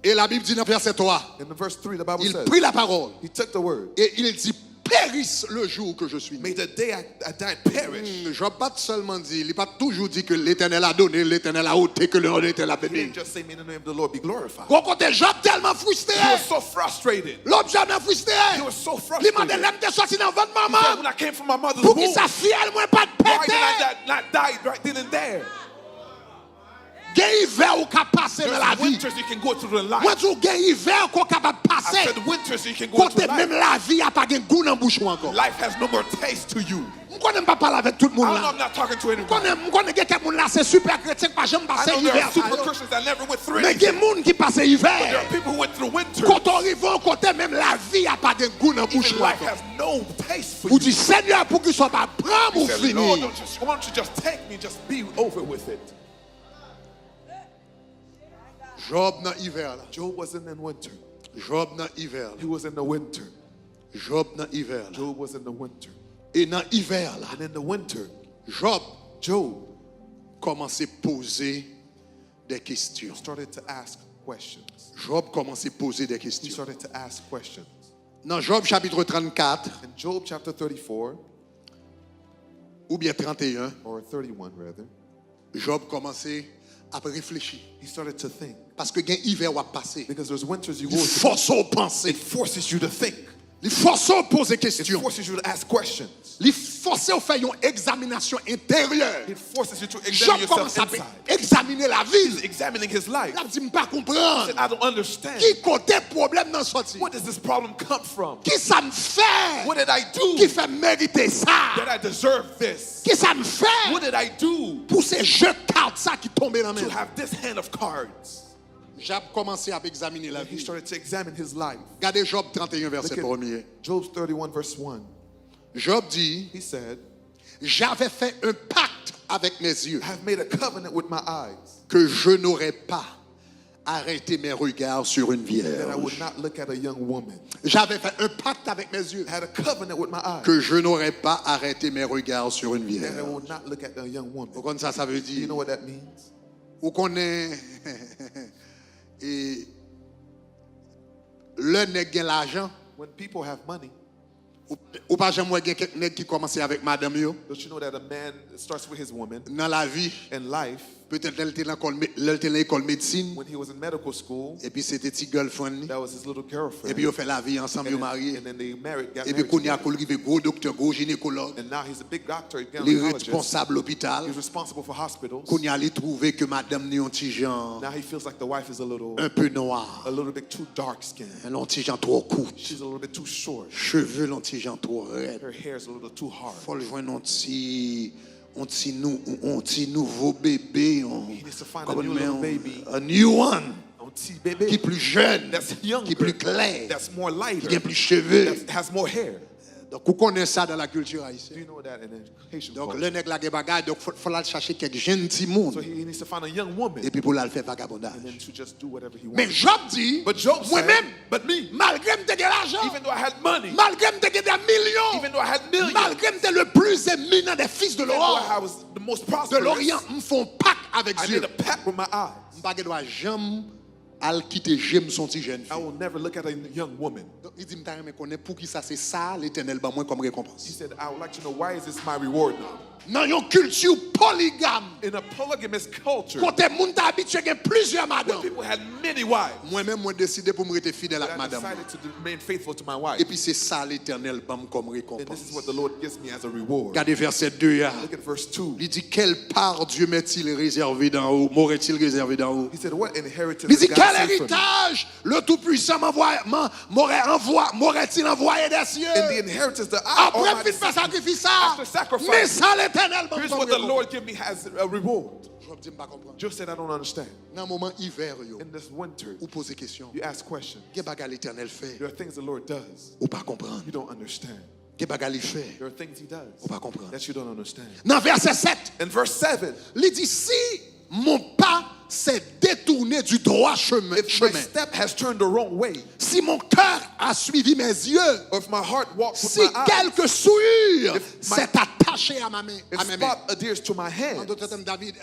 Et la Bible dit dans verset 3, In the verse 3, the Bible il says, prit la parole he took the word. et il dit périsse le jour que je suis né. May the day I died perish. Job pas seulement dit, il n'a pas toujours dit que l'Éternel a donné, l'Éternel a ôté, que le nom de l'Éternel a He béni. didn't just say, may the name of the Lord be glorified. Bon, quand Job tellement frustré, He was so frustrated. l'homme jamais frustré. He was so Il m'a dit, frustrated. l'aime de sorti dans votre He said, maman when I came from my mother's pour womb, qu'il sa fille, elle moins pas de why did péter. I not die right then and there? Gen hiver ou ka passe dans la There's vie. winters you can go through in life. Moi, tu gen hiver qu'on capable I passer. said winters you can go Côté through même life. la vie a pas gen goût dans bouche ou encore. Life has no more taste to you. Je connais pas parler avec tout le I monde don't know, là. I'm not talking to Je anyone. connais quelqu'un monde là c'est super chrétien pas jamais I passer know there hiver. are super Christians that never went through Mais it. gen monde qui passe There hiver. are people who went through winter. Quand on arrive au côté même la vie a pas gen goût dans bouche Even ou life encore. has no taste for Ou you. dit Seigneur pour qu'il soit pas prendre He ou said, Lord, finir. why don't you just take me, just be over with it. Job dans hiver là. Job wasn't in winter. Job dans hiver He là. was in the winter. Job dans hiver là. Job was in the winter. Et dans hiver là, And in the winter, Job Job commençait à poser des questions. started to ask questions. Job commençait à poser des He questions. started to ask questions. Dans Job chapitre 34 In Job chapter 34, ou bien 31, or 31 rather, Job commençait à réfléchir. he started to think. Parce que gen hiver va passer. Because there's winters you go Il through. force à penser. It forces you to think. Il force à poser des It questions. forces you to ask questions. Il force à faire une examination intérieure. It forces you to examine Job yourself commence à inside. examiner la He's vie. examining his life. Il dit, je ne pas He comprendre. said, I don't understand. Qui côté problème dans sorti? Where does this problem come from? Qui ça me fait? What did I Qui do fait mériter ça? that I deserve this? Qui ça me fait? What did I do Pour ces jeux de cartes ça qui tombent dans la to main. have this hand of cards? Job commencé à examiner la He vie. started to examine his life. Regardez Job 31 verset Look 1er. at Job 31 verse 1. Job dit, He said, j'avais fait un pacte avec mes yeux I have made a covenant with my eyes que je n'aurais pas arrêté mes regards sur une that I vierge. would not look at a young woman. J'avais fait un pacte avec mes yeux I had a covenant with my eyes que je n'aurais pas arrêté mes regards sur une that I vierge. would not look at a young woman. Vous comprenez ça, ça veut Do you dire, know what that means? ou qu'on est, et le nèg gen l'argent, When people have money, ou pas jamais gen quelques nèg qui commence avec madame yo, don't you know that a man starts with his woman dans la vie, in life? peut-être elle était dans l'école médecine, When he was in medical school, et puis c'était petit girlfriend, that was his little et girlfriend. puis ils ont fait la vie ensemble, ils ont marié, And then they married, got et puis married qu'on y a together. arrivé gros docteur, gros gynécologue, And now he's a big doctor, a les gynecologist. responsables l'hôpital, He's responsible for hospitals. qu'on y allait trouver que madame ni un petit genre Now he feels like the wife is un peu noir, a little bit too dark skinned. un petit genre trop court, She's a little bit too short. cheveux un petit genre trop raide. Her hair's a little too hard. Faut le joindre un petit nouveau bébé, He needs to find a new little baby. a new one, On T qui baby. est plus jeune, That's younger. qui est plus clair, That's more qui lighter. a plus cheveux. That has more hair. Donc, vous connaissez ça dans la culture Do haïtienne. you know that in Haitian Donc, culture? le nèg la gen bagay, donc faut aller chercher quelques jeunes petits monde So he needs to find a young woman et puis pour la faire and then vagabondage. to just do whatever he Mais wants. Job dit, But Job said, moi-même, but me, malgré que j'ai l'argent, even though I had money, malgré que j'ai des millions, even though I had millions, malgré que j'ai le plus éminent des fils de even though I l'Orient, was the most de prosperous, l'Orient, me font pacte avec I Dieu. made a pact with my eyes. Je ne dois jamais aller quitter j'aime son petit jeune I fille. will never look at a young woman. Donc, il dit, je connais pour qui ça c'est ça, l'éternel, bah, moi comme récompense. He said, I would like to know, why is this my reward now? dans une culture polygame, in a polygamous culture, quand les gens sont habitués à plusieurs madames, people had many wives. moi-même, j'ai décidé pour me rester fidèle But à I madame. decided to remain faithful to my wife. Et puis c'est ça l'Éternel bam comme And this is récompense. what the Lord gives me as a reward. Regardez verset 2. Look at verse 2. Il dit quelle part Dieu m'est-il réservé d'en haut, m'aurait-il réservé d'en haut. He said, what inheritance Il dit has God quel saved from me? héritage le Tout-Puissant m'aurait-il envoyé des cieux. And the inheritance that I Après Almighty de faire sent me. sacrifice ça, After sacrifice, mais ça l'Éternel bam Here's comme what the récompense. Lord give me as a reward. Je ne pas comprendre. Joe said, I don't understand. Dans un moment hiver, In this winter, ou poser question. you ask questions. Qu'est-ce que l'Éternel fait There are things the Lord does ou pas comprendre. you don't understand. Qu'est-ce qu'il fait There are things He does ou pas comprendre. that you don't understand. Dans verset 7, In verse 7, il dit si mon pas s'est détourné du droit chemin, if my step has turned the wrong way, si mon cœur a suivi mes yeux, or if my heart walks with si my eyes, quelque souillure If my- s'est attaché à ma main, if à mes mains. spot adheres to my En hand. d'autres termes, David,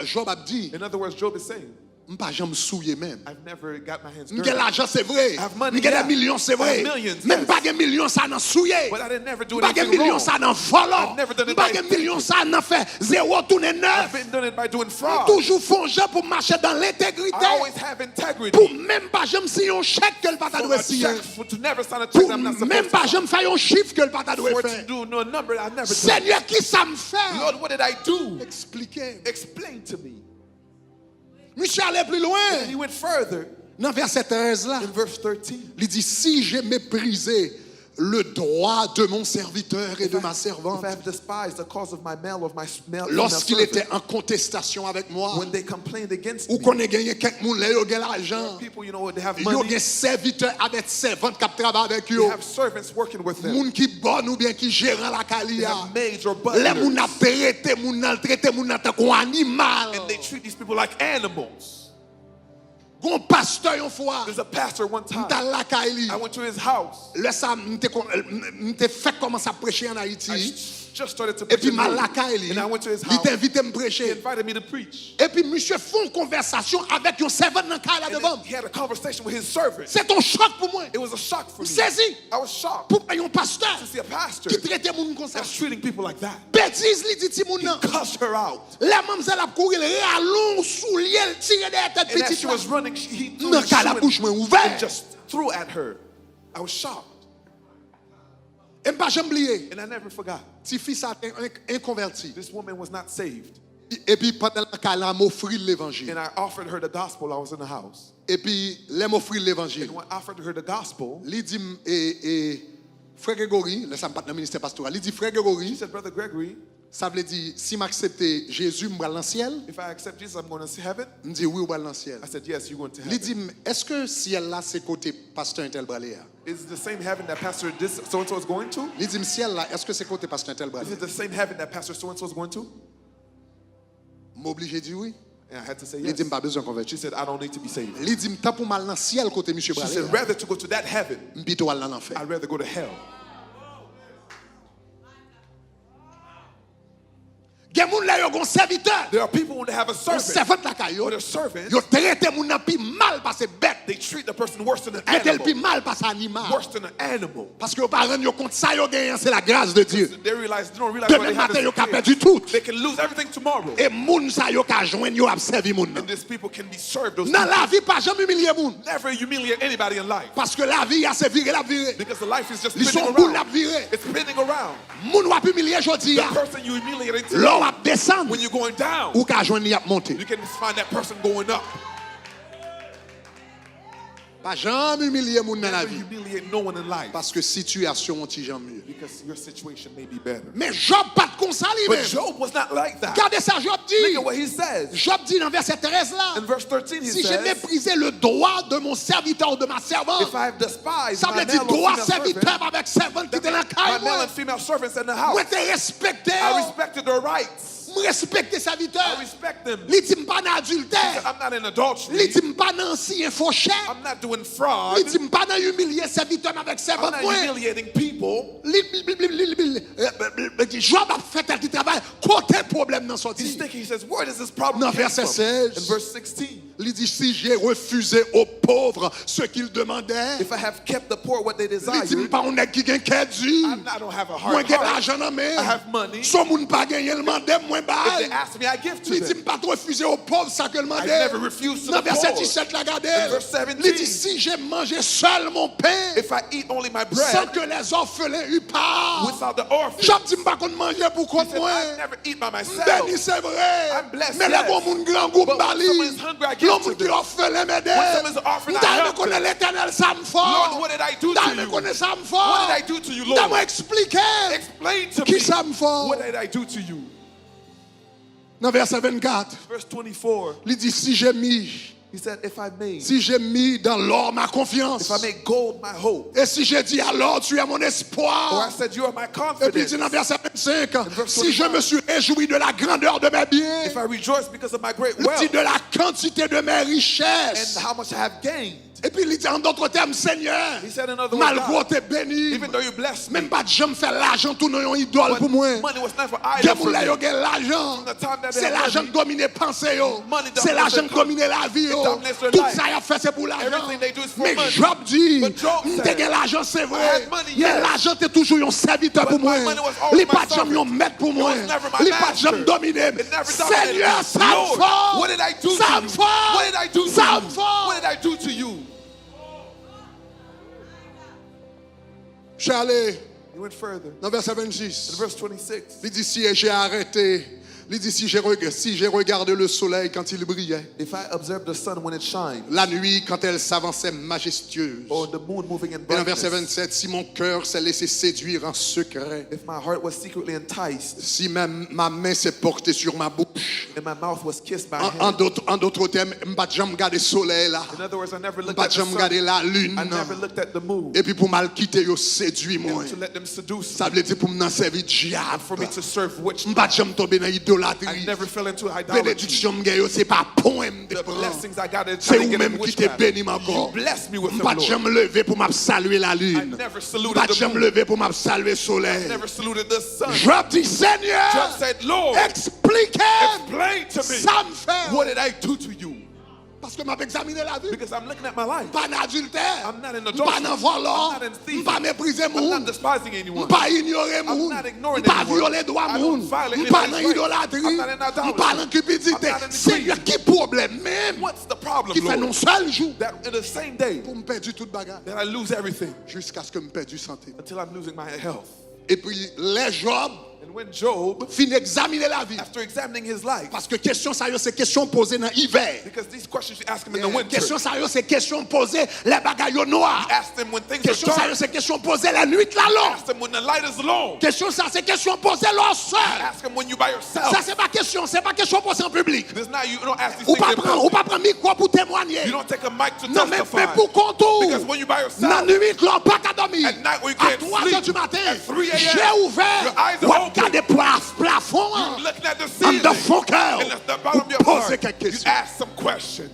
Job a dit, In other words, Job is saying, je ne pas jamais souillé même. I've never got my hands J'ai dirty, l'argent, c'est vrai. have money, J'ai des yeah. millions, c'est vrai. I have millions, Même yes. pas des millions, ça n'a souillé. but I didn't never do Pas des anything millions, wrong. ça n'a volant. I've never done it Pas by des thinking. millions, ça n'a fait zéro tourner I've neuf. been done it by doing fraud. Toujours fongé pour marcher dans l'intégrité. I always have integrity. Pour même pas jamais signer un chèque que le For patron doit a signer. check, for to never sign a check Pour that I'm not même supposed pas to sign. jamais faire un chiffre que le patron doit For to faire. do no number I've never done. Seigneur, qui ça me fait? Lord, what did I do? Expliquez. Explain to me. Monsieur allait plus loin. And he went further Dans verset 13 là, in verse 13. il dit si j'ai méprisé le droit de mon serviteur et de ma servante, If I have despised the cause of my male, of my male, lorsqu'il female était servant, en contestation avec moi, when they complained against ou me, qu'on ait gagné quelques moun là, yo gen l'argent, people, you know, they have yo money, gen serviteur avec servante qui travaille avec they yo, have servants working with them, moun qui bonne ou bien qui gérant la they calia. have maids or Les moun a butlers, traité moun nan tant qu'on animal. and they treat these people like animals. Gon pasteur une fois, There's a pastor one time, dans la caille. I went to his house. Là ça m'te fait commencer à prêcher en I Haïti. just started to Et preach puis in mal Louis. la caille. And I went to his Il house. t'invite à me He prêcher. invited me to preach. Et puis monsieur font une conversation avec un servant dans la caille là And devant. then he had a conversation with his servant. C'est un choc pour moi. It was a shock for me. Saisi. I was shocked Pour un pasteur to see a pastor qui traite moun comme ça. that's treating people like that. Bêtise li dit ti moun nan. Cuss her out. La mademoiselle a couru, elle allons soulier, elle tire des têtes And as petites. she was running, he threw Nan his ka la shoe bouche mwen and ouvert. just threw at her. I was shocked. Et pas jamais oublié. And I never forgot. Ti fils a inconverti. This woman was not saved. Et puis pendant la caille là m'offrir l'évangile. And I offered her the gospel. I was in the house. Et puis les m'offrir l'évangile. And when I offered her the gospel, Li dit frère Grégory, là ça me pas dans le ministère pastoral. Il dit frère she Grégory, said, Brother Gregory, ça veut dire si m'accepte Jésus m'bral dans le ciel, if I accept Jesus, I'm going to see heaven. me dit oui ou dans le ciel. I said, yes, you're going to Il heaven. dit est-ce que ciel là c'est côté pasteur intel bralé? Is it the same heaven that Pastor this so-and-so is going to? Il dit ciel là est-ce que c'est côté pasteur intel Is bralé? it the same heaven that Pastor so-and-so is going to? M'obligé dit oui. And I had to say Il yes. dit pas besoin She convertir. said, I don't need to be saved. Il dit m'ta pour mal dans ciel côté monsieur She bralé. said, rather to go to that heaven, M'bito al dans l'enfer. I'd rather go to hell. Gen moun la yo gon serviteur. There are people who have a Yon servant, servant la kayo. or their servant, Yo traite moun nan pi mal parce bête. they treat the person worse than an Etel pi animal. mal parce animal. Worse than an animal. Parce que yo pa rend yo compte ça yo gagne c'est la grâce de Dieu. They don't realize what they Demain have matin yo is ka fear. perdu tout. They can lose everything tomorrow. Et moun sa yo ka joindre yo a servi moun nan. And these people can be served. Those Nan people. la vie pas jamais humilier moun. Never humiliate anybody in life. Parce que la vie a se virer la virer. Because the life is just Li spinning son boule la around. virer. It's spinning around. Moun wap humilier jodi The ya. person you humiliating today, L'on wap descendre. when you're going down, Ou ka joindre li ap monter. you can find that person going up. Pas jamais humilier moun nan la Never vie. humiliate no one in life. Parce que situation on ti jan mieux. Because your situation may be better. Mais Job pas de ça lui But même. Job was not like that. Regardez ça Job Look dit. at what he says. Job dit dans verset 13 là. In verse 13 he Si j'ai says, méprisé le droit de mon serviteur ou de ma servante, if I have despised ça my veut dire male or droit female serviteur servant, avec servante qui était dans la my caille. male and female servants in the house, Moi te respecté. I respected their rights. Moi respecté I serviteur. respect them. Li dit m'pas dans adultère. I'm not in adultery. Li dit m'pas dans ancien fauché. I'm not doing fraud. Li dit m'pas dans humilier serviteur avec I'm servante. not Moi. humiliating people. Job a fait tel travail. Côté problème dans He's sorti. thinking, he says, where does this problem Non, come verset from? 16. In verse 16, Il dit si j'ai refusé au pauvres ce qu'ils demandaient. if I have kept the poor what they Il desire, dit pas on est qui gagne du. I don't have a Moi hard j'ai heart. l'argent dans main. I have money. Son moun pas gagner le mandem moins If bail. they ask me, I give to Il dit them. pas trop refuser aux pauvres ça que le I mandem. never refuse to Dans the verset poor. 17 la regardez. In verse 17. Il dit si j'ai mangé seul mon pain If I eat only my sans bread que les orphelins eût part. without the orphans, J'en dis pas qu'on manger pour he compte said, moi. I never eat by myself. Béni c'est vrai. I'm blessed, Mais les yes. gros moun grand groupe But when bali. someone is hungry, I give L'homme to qui them. orphelin m'aide. When someone is offering, I M'ta help connaît them. l'éternel ça me Lord, fort. what did I do M'ta to you? connaît ça me What fort. did I do to you, T'as Lord? moi expliquer. Explain to Qui me. ça me fort. What did I do to you? Dans verset 24, Verse 24, il dit si j'ai mis he said, if j'ai mis dans l'or ma confiance. if I make gold my hope, Et si j'ai dit alors tu es mon or I espoir. said, you are my Et puis il confidence, dit dans verset 25, verse si je 25, me suis réjoui de la grandeur de mes biens, if I rejoice because of my great il dit wealth de la quantité de mes and richesses. how much I have gained. Et puis il dit en d'autres termes, Seigneur, He said in other words, malgré God, t'es béni, even though you blessed me, même pas de jamais faire l'argent tout non idole but pour moi. money was never Que idle for moun la me. yo gen l'argent, From the time that they c'est have l'argent money, qui domine pensée yo. money C'est dominates l'argent their qui domine la vie yo. dominates their Tout life. ça y a fait c'est pour l'argent. Everything they do is for Mais money. Job dit, But Job m'te said, gen l'argent c'est I vrai. had money, Mais yes. l'argent t'es toujours un serviteur But pour moi. my money was always Li my pas jamais servant. un maître pour moi. was never my Li pas master. jamais dominer. It never Seigneur, dominated me. ça me Lord, fort. what did I do Ça to me you? fort. What did I do to Ça you? me fort. What did I do to you? Je suis allé He went further. dans verset In 26. verse 26, Il dit si j'ai arrêté. Il dit si j'ai regardé le soleil quand il brillait, if I observe the sun when it shines, la nuit quand elle s'avançait majestueuse. or the moon moving in Et dans verset brightness, 27, si mon cœur s'est laissé séduire en secret, if my heart was secretly enticed, si même ma main s'est portée sur ma bouche, and my mouth was kissed by en him. d'autres termes, je n'ai jamais regardé le soleil là, In other words, I never je looked n'ai at the jamais sun. regardé la lune. I never looked at the moon. Et puis pour mal quitter, yo séduit moi. To let them seduce Ça me, veut dire pour me servir diable. for me to serve Je witchcraft. n'ai jamais tombé dans I l'idolâtrie. never fell into idolatry. Bénédiction m'gagne, c'est pas point me The prendre. blessings I got to C'est try to get vous-même in qui t'es witchcraft. béni You encore. bless me with Je them, ne jamais Lord. lever pour me saluer la I lune. never Je saluted ne the jamais moon. lever pour me saluer le soleil. Never saluted the sun. Je dis Seigneur, Job said, Lord, expliquez explain to me, ça me fait. what did I do to you? Parce que m'a examiné la vie. Because I'm looking at my life. Pas d'adultère. I'm not in Pas adultery. dans volant. I'm not in thieving. Pas mépriser I'm not moun. despising anyone. Pas ignorer moun. not ignoring Pas anyone. violer droit I don't moun. violate Pas anybody's dans rights. idolâtrie. I'm not in idolatry. Pas dans cupidité. I'm not in Seigneur, qui problème même What's the problem, qui fait non Lord? seul jour That in the same day pour me perdre toute bagarre that I lose everything jusqu'à ce que me perde santé. until I'm losing my health. Et puis les Job And when Job, fin examiner la vie. after examining his life, Parce que question ça c'est question posée dans l'hiver. because these questions you ask him in the winter, Question ça c'est question posée les bagailles noires. ask them when things Question are ça dark, c'est question posée la nuit la longue. ask them when the light is low, Question ça c'est question posée leur seul. ask them when you by yourself. Ça c'est pas question posée en public. This now you don't ask these Ou things pas in prendre public. micro pour témoigner. You don't take a mic to Non mais testify. pour contour. Because when you by La yourself, nuit l'on pas qu'à dormir. at night when you À can't 3 heures sleep, du matin. at 3 a.m., J'ai ouvert. your eyes are Ou open. regardez plafond. you're looking at the En ceiling, de fond cœur. and at the bottom of your Posez heart, quelques you questions. ask some questions.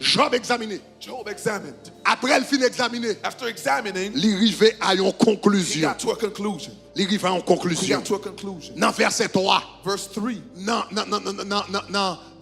Job examiné. Job examined. Après le fin examiné. After examining, Il arrivé à une he conclusion. got to a conclusion. Il arrivé à une He conclusion. got to a conclusion. Dans verset 3. Verse 3. Non.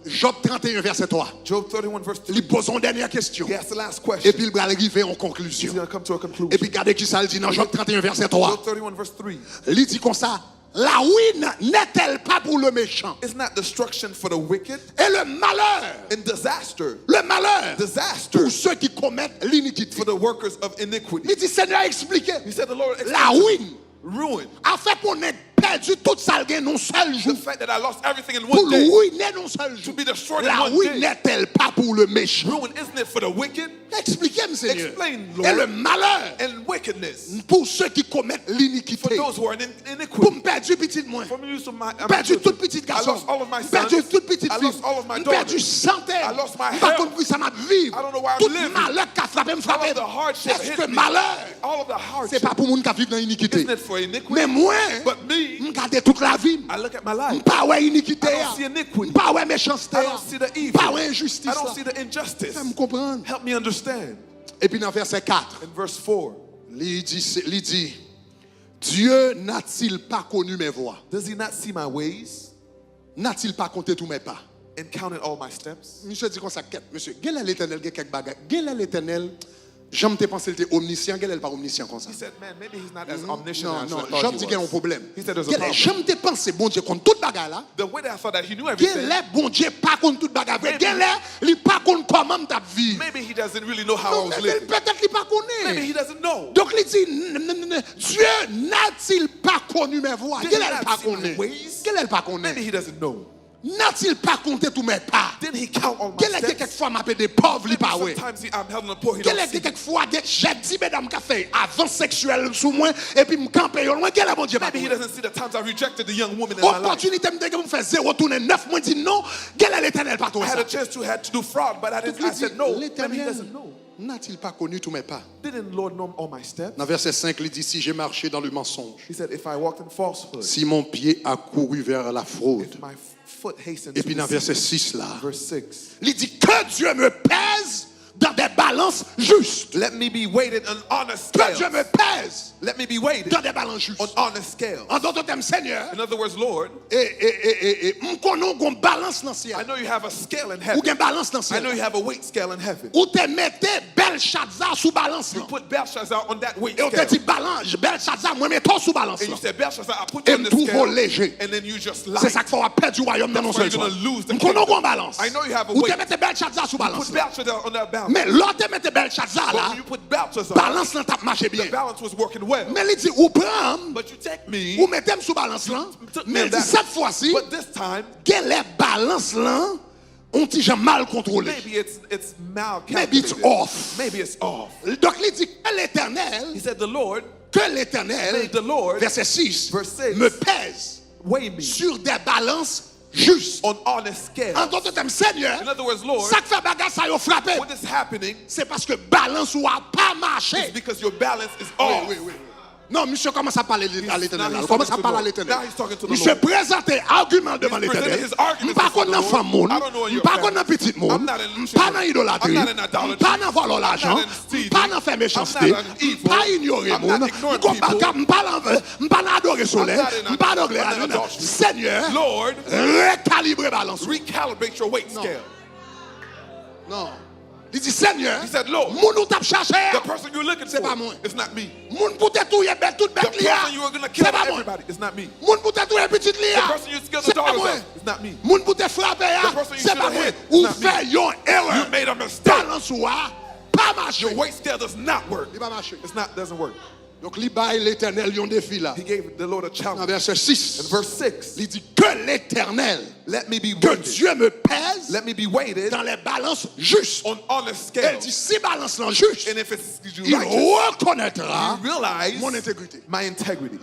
Job 31, verset 3. Job 31, verse 3. Il pose une dernière question. He asked the last Et question. puis il va arriver à une He's conclusion. going to come to a conclusion. Et puis regardez qui ça le dit dans Job 31, verset 3. Job 31, verse 3. Il dit comme ça. La ruine n'est-elle pas pour le méchant? It's not destruction for the wicked Et le malheur, and disaster. le malheur Disaster pour ceux qui commettent l'iniquité. for the workers of iniquity. Il dit Seigneur expliquez. He said the Lord La ruine ruin. a fait qu'on ait perdu toute sa gain non seul jour. The fact that I lost everything in Pour one le day. ruiner non seul To jour. be destroyed La in one ruine day. n'est-elle pas pour le méchant? Ruin, isn't it for the wicked? Expliquez-moi Seigneur. Explain, Lord. Et le malheur And wickedness pour ceux qui commettent for l'iniquité. those who are in Pour iniquity. me perdre petit moins. For me, use of my Perdu toute petite I garçon. lost all of my sons. Perdu toute petite I fille. lost all of my Perdu daughters. santé. I lost my Pas health. compris ça m'a vivre. I don't know why I'm Tout living. malheur qui a frappé me All frappé. of the hardship Est-ce hit que me. malheur All of the c'est hardship. pas pour monde qui vit dans l'iniquité. Isn't it for iniquity? Mais moi, But me, je regarde toute la vie. I look at my life. Pas ouais iniquité. I don't see iniquity. Pas ouais méchanceté. I don't see the evil. Pas ouais injustice. I don't see the injustice. Ça me comprendre. Help me understand. Et puis dans verset 4, In verse 4, il dit Dieu n'a-t-il pas connu mes voies? does he not see my ways? N'a-t-il pas compté tous mes pas? and counted all my steps. Monsieur dit comme ça, monsieur, quel est l'éternel, quel quelque bagage, quel est l'éternel, j'aime te penser qu'il était omniscient, quel est pas omniscient comme ça. He said, man, maybe he's not as omniscient Non, as non, I thought j'aime he dire qu'il y a un was. problème. He said there's a problem. J'aime te penser, bon Dieu, contre toute bagarre là. The way that I thought that he knew Quel everything, est, bon Dieu, pas contre toute bagarre. Maybe- Quel est, il pas contre comment ta vie. maybe he doesn't really know how I Non, was mais living. peut-être qu'il pas Maybe connaît. he doesn't know. Donc il dit, Dieu n'a-t-il pas connu mes voies? Did Quel he est le not pas see my connaît? ways? Quel est le pas Maybe connaît? he doesn't know. N'a-t-il pas compté tous mes pas? Didn't he count all my Quel est que steps? quelquefois m'appelle des pauvres, Maybe li pas ouais? sometimes I'm held in a poor, he Quel don't est que see. quelquefois j'ai dit mesdames qu'a fait avant sexuel sous moi et puis me camper au loin? Quel est mon Dieu pas Maybe he connaît? doesn't see the times I rejected the young woman in my life. Opportunité me de me faire 0 tourner 9 moi dit non. Quel est l'éternel pas I toi had ça? a chance to had to do fraud, but I Donc, didn't. I il said dit, no. Maybe he l'éternel doesn't know. n'a-t-il pas connu tous mes pas? Didn't the Lord know all my steps? Dans verset 5, il dit si j'ai marché dans le mensonge, He said, if I walked in falsehood, si mon pied a couru vers la fraude. if my foot hastened Et to puis dans deceive. verset 6 là, Verse 6. il dit que Dieu me pèse dans des balances justes. Let me be weighted on honest Que Dieu scales. me pèse Let me be weighted dans des balances justes. on honest scales. En d'autres termes, Seigneur, In other words, Lord, on connaît qu'on balance dans le ciel. I know you have a scale in Ou heaven. qu'on balance dans le I know ciel. you have a weight scale in heaven. Ou te mettez Belshazzar sous balance. You là. put Belshazzar on that weight Et on te scale. dit balance, Belshazzar, moi mets-toi sous balance. And là. you said, Belshazzar, I put Et you on me this trouve scale. léger. And then you just C'est lie. ça qu'il faut perdre du royaume dans nos That's why seuls you're soins. gonna lose the On connaît kingdom. qu'on balance. I know you have a Ou te weight. mettez Belshazzar sous balance. Put là. Belshazzar on that balance. Mais l'autre te mettez Belshazzar But là, when you put Belshazzar, balance là tape marché bien. the balance was working well. Mais il dit ou prend, But you take me, ou mettez sous balance là. took me Mais il dit that- cette fois-ci, but this time, quelle est balance là? On t'y jamais mal contrôlé. maybe it's Maybe it's malcalculated. off. Maybe it's off. Donc il dit que l'Éternel, He said, the Lord, que l'Éternel, May the Lord, verset 6, verse 6, me pèse weigh me sur des balances justes. on honest scale. En d'autres termes, Seigneur, In other words, Lord, ça qui fait bagarre, ça y a frappé. what is happening C'est parce que balance ou a pas marché. is because your balance is off. Oui. Non, monsieur commence à parler à l'éternel. now he's Commence talking à parler à to the Lord. l'éternel. Now he's talking to the Il se Lord. présente argument devant He's presenting l'éternel. his arguments Pas before qu'on the a Lord. femme monde, I don't know your pas qu'on a family. petit monde, I'm not in pas dans idolâtrie, I'm not in idolatry. pas dans voler l'argent, I'm not in stealing. pas dans faire méchanceté, I'm not in evil. pas ignorer I'm monde, not ignoring pas people. dans adorer soleil, I'm not in pas dans adultery. Seigneur, Lord, recalibre balance. recalibrate your weight scale. Non. Il dit Seigneur, He said, Lord, moun ou t'a cherché, the person you're looking C'est for, pas moi. it's not me. moun pour te touyer bête toute The bête liya, person you were going to kill c'est pas moi. everybody, it's not me. Moun pour te touyer petite The liya, person you killed the c'est pas daughters moi. of, it's not me. Moun pour te frapper, The person you c'est pas should have moi. hit, Ou it's not me. fait yon erreur. You made a mistake. Balance ou a, pas marché. Your weight scale does not work. Il va marcher. Doesn't work. Donc, il baille l'éternel yon défi là. He gave the Lord a Dans challenge. verset In 6, verse 6, il dit que l'éternel, let me be que weighted. Dieu me pèse Let me be weighted dans les balances justes. on honest Elle scales. dit si balance là juste, And if it's il righteous, reconnaîtra you realize mon intégrité. my integrity.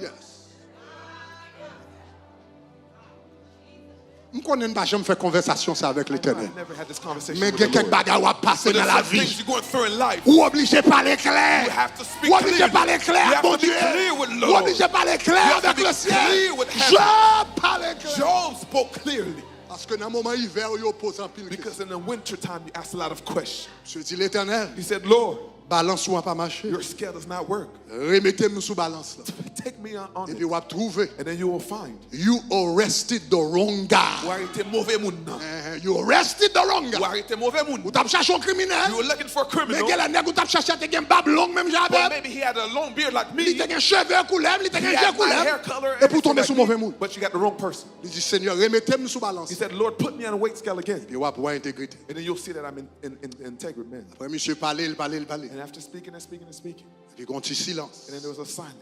Je ne connais pas, je me fais conversation ça avec I l'éternel. never had this conversation Mais with il y a the quelques Lord. bagages à passer But dans there's la some things vie. you're going through in life. Ou obligé de parler clair. You have to speak Ou obligé de clearly. parler You clair, have mon to be Dieu. clear with the Ou Lord. obligé de parler You clair have to avec be le ciel. clear with heaven. Je parle clair. Job spoke clearly. Parce que dans le moment hiver, il pose un pile. Because in the winter time, you ask a lot of questions. Je dis l'éternel, He said, Lord, balance ou pas marché. your scale does not work. Remettez-moi sous balance là. Take me on Et it. puis vous trouver. And then you will find. You arrested the wrong guy. Ou arrêtez mauvais moun nan. You arrested the wrong Ou guy. arrêtez mauvais moun. Vous t'avez cherché un criminel. You were looking for a Mais criminal. quel année vous t'avez cherché te gen bab long même But j'avais. maybe he had a long beard like me. Il te gen cheveux couleur, il te He gen had cheveux my couleur. hair color. Et pour everything tomber like sous me. mauvais monde. But you got the wrong person. Il dit Seigneur, remettez-moi sous balance. He said, Lord, put me on a weight scale again. Puis vous avez intégrité. And then you'll see that I'm in integrity, man. Après monsieur parlait, il parlait. And after speaking and speaking and speaking, Puis il y a un petit silence. and then there was a silence.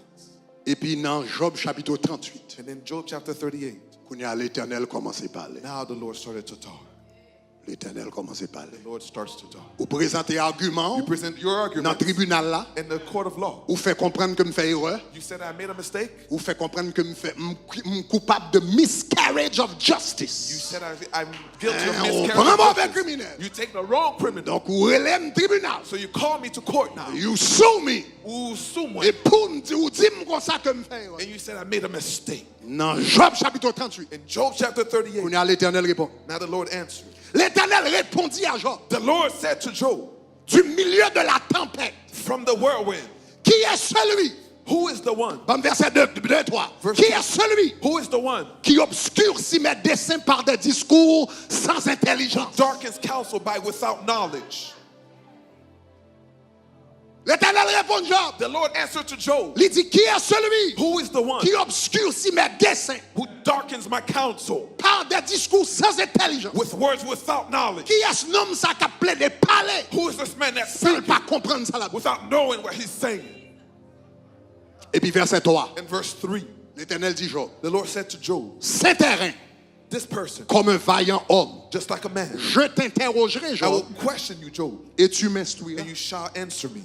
Et puis dans Job chapitre 38, And then Job chapter 38, quand il y a l'Éternel commence à parler. now the Lord started to talk. L'Éternel commence à parler. The Lord starts to talk. Vous présentez argument You present your dans argument le tribunal là. in the court of law. Vous fait comprendre que je fais erreur. You said I made a mistake. Vous fait comprendre que je suis coupable de miscarriage of You justice. said I'm guilty of On miscarriage. prend of mauvais justice. criminel. You take the wrong criminal. Donc vous relève le tribunal. So you call me to court now. You sue me. Ou someone. Et pour me dire, ou dis-moi comme ça que je fais erreur. And you said I made a mistake. Dans Job chapitre 38, In Job chapter 38, on a l'Éternel répond. now the Lord answered. L'Éternel répondit à Job The Lord said to Job, du milieu de la tempête. from the whirlwind, Qui est celui Who is the one? Bon, verset 2, 3. Verse Qui 2. est celui Who is the one qui obscurcit mes desseins par des discours sans who intelligence? darkens counsel by without knowledge? L'Éternel répond Job. The Lord answered to Job. Il dit, qui est celui Who is the one qui obscurcit mes desseins who darkens my counsel par des discours sans intelligence? with words without knowledge? Qui est ce homme ça qui a plein de palais? Who is this man that Sans speaks pas comprendre ça là. without knowing what he's saying? Et puis verset 3. In verse 3, L'Éternel dit Job. the Lord said to Job, C'est terrain, this person, comme un vaillant homme. just like a man, Je t'interrogerai, I will Job, question you, Job, et tu m'instruiras. and you shall answer me.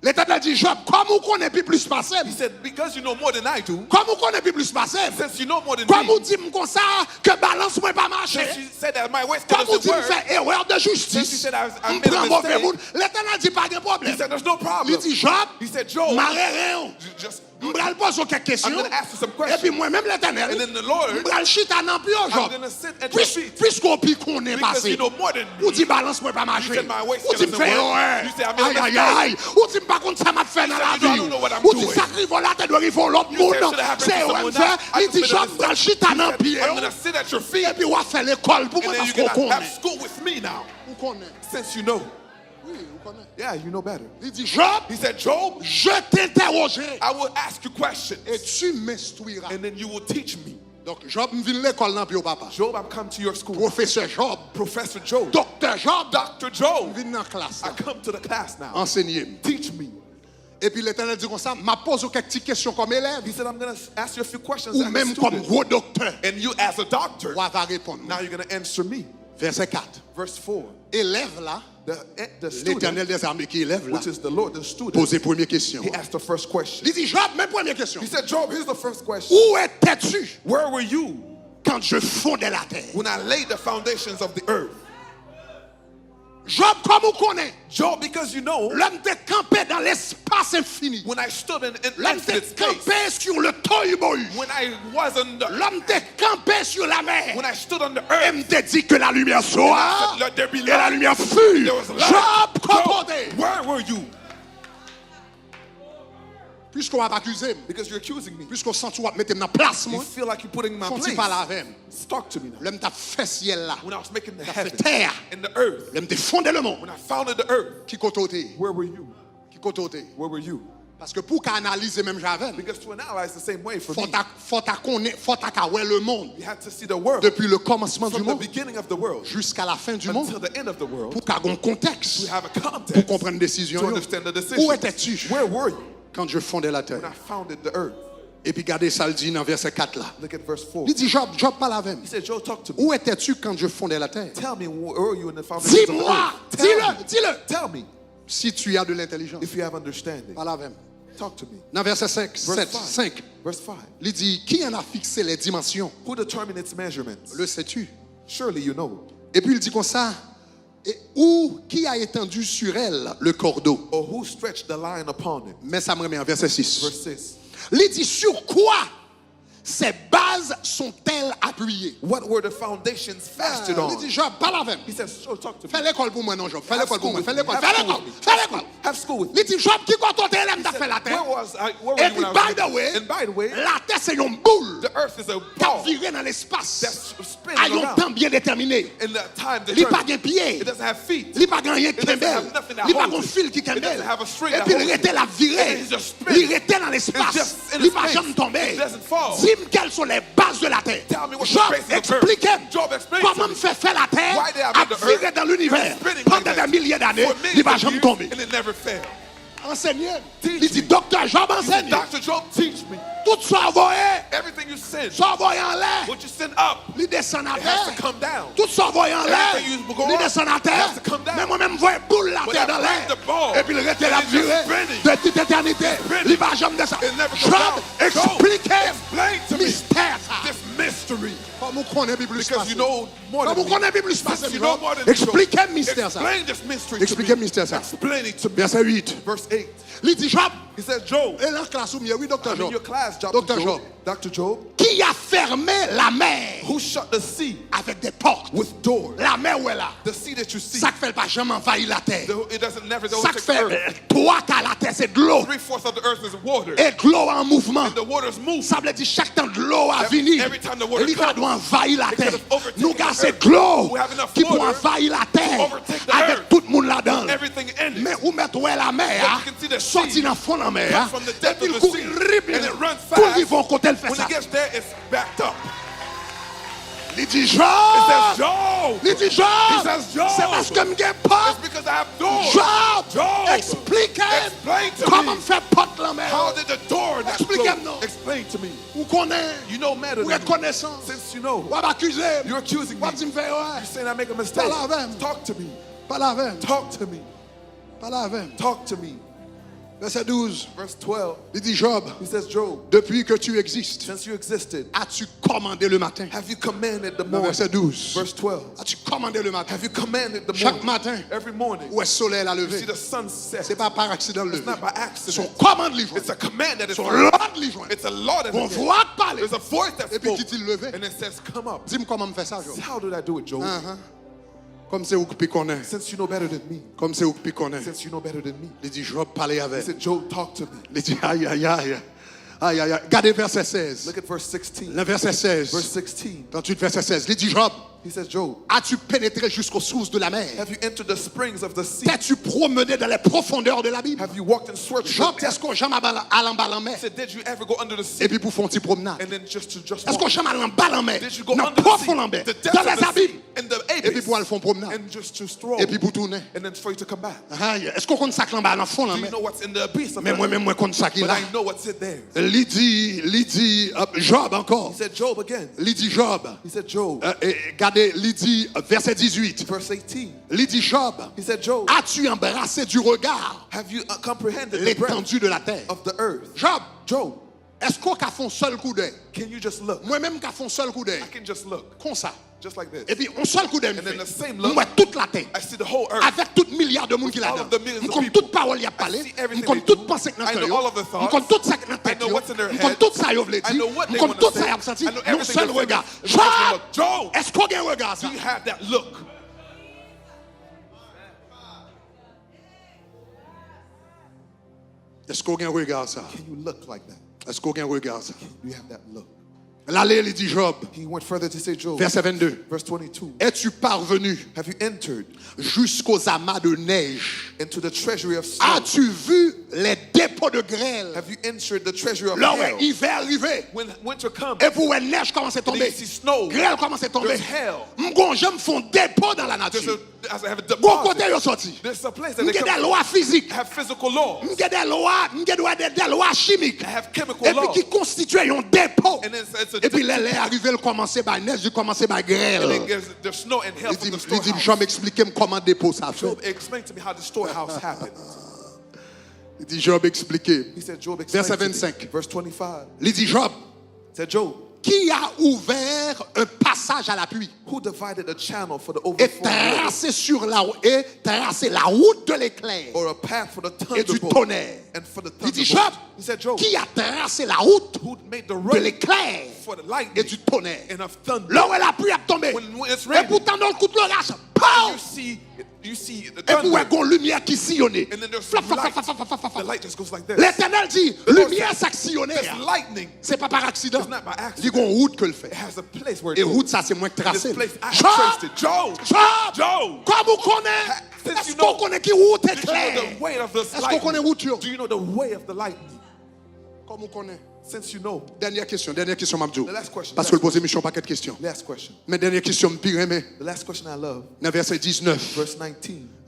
L'Éternel dit Job, comme vous connaissez plus passé, He said, because you know more than I do, comme vous connaissez plus passé, since you know more than comme me, vous dites comme ça que balance moi pas marcher, since you said that my ways comme vous doesn't dites work, faire erreur de since you justice, said I on made a prend mauvais mistake, monde. L'Éternel dit pas de he problème. said, there's no Il problem. dit Job, He said, Job, marre just, on va poser quelques questions. I'm going to ask you some Et puis questions. moi-même l'Éternel, And then the Lord, on va le chita dans plus I'm Job. going to sit at your feet. Puisqu'on pique qu'on est Because passé. you know more than Ou me. dit balance moi pas You marcher. said my ways Ou dit doesn't fait work. erreur. You said I made a Aïe aïe aïe. mistake. Ou dit pas contre ça m'a fait dans la You said, I don't vie. know what I'm Ou dit doing. sacrifice là tête doit rivon l'autre You said, monde. should have happened C'est to ouais someone fait. else. I Il just dit made a Job mistake. dans le chita dans pied. I'm going to sit at your feet. Et puis on va faire l'école pour And moi then parce you're qu'on going to have connaît. school with me now. On connaît. Since you know. Oui, on connaît. Yeah, you know better. Il dit Job, He said, Job, je t'interrogerai I will ask you questions. et tu m'instruiras. And then you will teach me. Donc Job me vient l'école dans pied papa. Job, I'm come to your school. Professeur Job, Professor Job. docteur Job, Dr. Job. vient dans la classe. I come to the class now. Enseigner. Teach me. Et puis l'Éternel dit comme ça, m'a pose quelques petites questions comme élève He said, I'm going to ask you a few questions ou as a même comme student. gros docteur. And you as a doctor, On va répondre. now you're going to answer me. Verset 4. Verse 4. Élève là, The student, l'Éternel des armées qui élève là, which is the Lord, the student, posez première question. he asked the first question. Il dit Job, même première question. He said, Job, here's the first question. Où étais-tu Where were you quand je fondais la terre? when I laid the foundations of the earth? Job, comme vous connaissez, Job, because you know, l'homme était campé dans l'espace infini. when I stood in L'homme infinite était space, campé sur le tohu-bohu. when I was on the, L'homme était campé sur la mer. when I stood on the Et earth, me dit que la lumière soit let there be et la light. lumière fut. There was light. Job, Job, composé. where were you? Puisqu'on va accuser, Because you're accusing me. puisqu'on sent tu vas mettre dans la place, You moi, feel like you're putting in my quand tu place. parles avec moi, Talk to me now. l'homme t'a fait ciel là, When I was making the t'as fait heaven terre, and the earth, l'homme t'a fondé le monde. when I founded the earth, Qui côté? where were you? Qui côté? Where were you? Parce que pour qu'analyser même j'avais, Because to analyze the same way for faut me, ta connaître, faut ta voir le monde you had to see the world depuis le commencement du from the monde beginning of the world jusqu'à la fin du until monde the end of the world pour qu'à un contexte to have a pour context comprendre une décision. to understand the Où decision. étais-tu Where were you quand je fondais la terre? when I founded the earth? Et puis regardez ça le dit dans verset 4 là. Look at verse 4. Il dit Job parle avec moi. He said, Joe, talk to me. Où étais-tu quand je fondais la terre? Tell me, where were you in the foundation of the Dis-moi, earth? Tell me. dis-le. Tell me Si tu as de l'intelligence, if you have understanding. parle avec moi. Talk to me. Dans verset 5, Verse 7, 5. 5, Verse 5. il dit qui en a fixé les dimensions? Who determined its measurements? Le sais-tu? Surely you know. Et puis il dit comme ça, et où qui a étendu sur elle le cordeau? Or who stretched the line upon it? Mais ça me remet en verset 6. Verse 6. Il dit sur quoi ces bases sont-elles appuyées? What were the foundations fasted Il on? dit Job, parle avec moi. He says, Joe, talk to me. Fais l'école pour moi, non, Job. Fais Have l'école pour school moi. with Fais me. l'école. Have Fais school l'école. with me. Fais l'école. Have school with me. Il dit Job, qui quand on t'élève t'a fait la Where terre? was I? Where were Et you puis, when I by was the way, And by the way, la terre c'est une boule the earth is a qui a ball viré dans l'espace. that's spinning À un around. temps bien déterminé. In the time Il n'a pas de determined. pied. It doesn't have feet. Il n'a pas de rien qui It doesn't kembel. have nothing that Il n'a pas holds de it. fil qui It kembel. doesn't have a string Et that puis il holds était it. la And virée. it's just spinning. Il était dans It's l'espace. just in Il ne va space. jamais tomber. It doesn't fall. Dis-moi quelles sont les bases de la terre. Tell me what's Job, the basis of the earth. expliquez-moi Job, explain comment to me me. fait faire la terre Why they have à made the virer earth dans l'univers and spinning pendant like that des milliers d'années. for Il millions ne va of jamais years, tomber. and it never failed. Enseignez. Teach Il dit me. docteur Job He said, enseigne. Dr. Job, teach me. Tout ça envoyé. Everything you send, Ça envoyé en l'air. what you send up, Il descend à it has to terre. come down. Tout ça envoyé en l'air. Everything you go Il up, descend à it terre. has to come down. Mais moi-même, je vois boule la But terre I dans l'air. break the ball. Et puis il restait la And it's just virée spinning. de toute éternité. spinning. Il va jamais descendre. It never comes Job, down. expliquez Explain to me mystère ça. this mystery. Comme vous connaissez plus Because you know more Comme than vous me. connaissez plus Since you know more than me, expliquez mystère ça. explain this mystery Expliquez to me. mystère ça. Explain it to me. Verset 8. Verse 8. Il dit Job, He says, Job. Et là, classe ou mieux, oui, docteur I'm in Job. your class, Dr. Docteur Job. Job. Dr. Job. Qui a fermé la mer Who shut the sea avec des portes? with doors? La mer où est là? The sea that you see. Ça fait pas jamais envahir la terre. It doesn't never Ça take the fait earth. trois quarts la terre, c'est de l'eau. 3/4 of the earth is water. Et de l'eau en mouvement. And the waters move. Ça veut dire chaque temps de l'eau a venu. Every time the water Il comes, doit envahir la it terre. could have overtaken Nous gars, the c'est earth. de l'eau We have enough qui peut water envahir la terre. overtake the Avec earth. tout le monde là-dedans. Everything in it. Mais où mettre où est la mer? But you can see the sea Sorti dans le fond de la mer. comes from the Et depth puis of il the court, sea. il And it runs Quand fast. ils vont côté, elle fait When ça. it gets there, it's backed up. Il dit It Job. says, Job. Il dit Job. He says, Job. C'est parce que je n'ai pas. It's because I have doors. Job. Job. Explique Explain to comment me. faire porte la mer. How did the door that Explique-moi. closed? Explain to me. Vous connaissez. You know better Vous than êtes me. connaissant. Since you know. Vous m'accusez. You're accusing Vous me. me faites ouais. You're saying I make a mistake. Parle avec. Talk to me. Parle avec. Talk to me. Parle avec. Talk to me. Verset 12. Verse 12. Il dit Job, He says, Job, depuis que tu existes, since you existed, as-tu commandé le matin? have you commanded the Le morning? verset 12. Verse 12. As-tu commandé le matin? Have you commanded the Chaque morning? matin, Every morning. où est le soleil à You lever? see the sun set. C'est pas par accident le It's lever. not by Son accident. commande livre. It's a command that is Son given. l'ordre livre. It's a law that Bon is given. voix de parler. There's a voice that Et puis spoke. dit-il lever. And it says, come up. Dis-moi comment me fait ça, Job. How did I do it, Job? Comme c'est vous qui connaissez. Since you know better than me. Comme c'est vous qui connaissez. Since you know better than me. Il dit Job, parlez He avec. said, Job, talk to me. Il dit aïe, aïe, aïe. Aïe, aïe, aïe. Regardez verset 16. Look at verse 16. Le verset 16. Verse 16. 38, verset 16. Il dit Job, He says, Job, as-tu pénétré jusqu'aux sources de la mer? have you entered the springs of the sea? T'es-tu promené dans les profondeurs de la Bible? Have you walked in search Job, of est-ce qu'on jamais allé en bas en mer? He said, did you ever go under the sea? Et puis pour faire un petit promenade. And then just Est-ce walk? qu'on jamais allé en bas en mer? Did you go Dans under the profond sea? en mer. The Dans depths of les the sea? abîmes. In the Et puis pour aller faire un promenade. and just to stroll. Et puis pour tourner. And then for you to come back. Aïe, est-ce qu'on connaît ça en bas, dans le fond en Do you mer? know what's in the abyss of Mais the moi-même, moi, connais ça qui est But là. I know what's in there. Lydie, Job encore. He said, Job again. Lydie Job. He said, Job. Regardez, Lydie, verset 18. Verse 18. Lydie Job, He said, Job, as-tu embrassé du regard have you comprehended the breadth l'étendue de la terre? of the earth? Job, Job, est-ce qu'on a fait un seul coup d'œil? can you just look? Moi-même, qui a fait un seul coup d'œil. I can just look. Comme ça. Just like this. Et puis, un seul coup d'œil. And then the same look, Moi, toute la terre. I see the whole earth. Avec tout milliard de monde qui l'a all dedans. of the millions Je of connais people. toute parole qui a parlé. I see Je everything connais they toute do. pensée qui I know all of the Je thoughts. connais tout ça qui est dans la I tête. know what's in their Je connais head. tout ça qui veut I dire. know what Je they connais want tout to ça say. qui a senti. I know Un everything seul they're regard. saying. Job, Job, est-ce qu'on a un regard ça? do you have that look? Est-ce qu'on a un regard ça? Can you look like that? Est-ce qu'on a un regard ça? Do you have that look? L'allée, il dit Job, He went further to say, Job, verset 22. verse 22. Es-tu parvenu Have you entered jusqu'aux amas de neige? into the treasury of snow? As-tu vu les dépôts de grêle? Have you entered the treasury of Là où hail? l'hiver arrivé, When winter comes, et pour la neige commence à then tomber, you see snow. grêle commence à tomber. There's hail. M'gonje me font dépôt dans la There's nature. as I have a Bon côté deposit. yo sorti. There's a place that M'ge they des come, lois physiques, have physical laws. m'ge des lois chimiques. They have chemical Et puis laws. qui constituent un dépôt. And then it's a Et puis là, là arrivé, le commencer par neige, il commencer par and then grêle. there's snow and hail Il from dit, the il dit, storehouse. Jean m'expliquer comment dépôt ça fait. Job, explain to me how the storehouse happened. Il dit, Job expliquer. He said, Job, explain Verset to me. 25. Verse 25. Il dit, Job, He said, Job, qui a ouvert un passage à la pluie who divided a channel for the et overflow water, tracé tracé la route de l'éclair or a path for the et du thunderbolt tonnerre? and for the Il dit, thunderbolt? Job, He said, Job, qui a tracé la route who made the de road l'éclair for the et lightning du tonnerre? and of thunder? Là où la pluie a tombé. When it's Et raining, pourtant, dans le coup de l'orage, pow! you see the Et puis, thunder, une lumière qui sillonnait. and then there's Flap, flap, light. flap, flap, flap, flap, The flap. light just goes like this. L'Éternel dit, Lord lumière said, s'actionnait. This lightning, C'est pas par accident. it's not by Il accident. y a une route que le fait. It has a place where Et it goes. route, ça, c'est moins que tracé. This place, I Job! traced it. Job, Job! Job, Comme on connaît, since est-ce you qu'on know- connaît qui route est did you know claire? the way of this Est-ce qu'on connaît lightning? route? Yo? Do you know the way of the lightning? Comme on connaît. Since you know. Dernière question, Mabdou. The last question, Parce last que le poser mission, pas quatre questions. Last question. Mais dernière question, me pire, mais The last question I love. dans verset 19, Verse 19.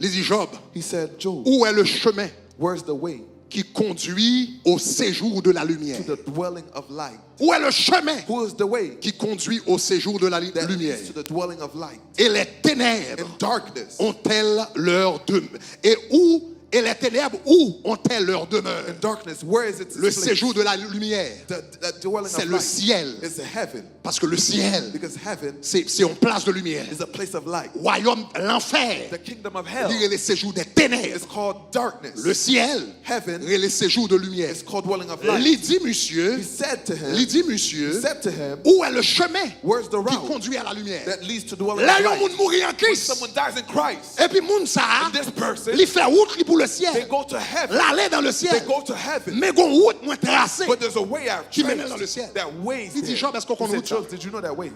il dit Job, He said, Job, où est le chemin where's the way qui conduit au séjour de la lumière? to the dwelling of light? Où est le chemin Who is the way qui conduit au séjour de la that lumière? leads to the dwelling of light? Et les ténèbres And darkness. ont-elles leur demeure? Et où Et les ténèbres, où ont-elles leur demeure? In darkness, where is its Le place? séjour de la lumière, The dwelling c'est of le light ciel. is the heaven. Parce que le ciel, Because heaven c'est une place de lumière. is a place of light. Royaume, l'enfer, The kingdom of hell c'est le séjour des ténèbres. is called darkness. Le ciel, Heaven c'est le séjour de lumière. is called dwelling of light. Il dit, monsieur, He said to him, où est le chemin where's the qui route conduit à la lumière? that leads to dwelling Là, of il y a un light? monde mourir en When Christ. someone dies in Christ, Et puis, moun ça, and this person, il fait route pour le they ciel. go to heaven. L'aller dans le They ciel. go to heaven. Mais gon route moins tracée. But there's a way out Qui mène dans le ciel. that ways Il dit, there. Job, est-ce qu'on He connaît said, ça? Job, did you know that way?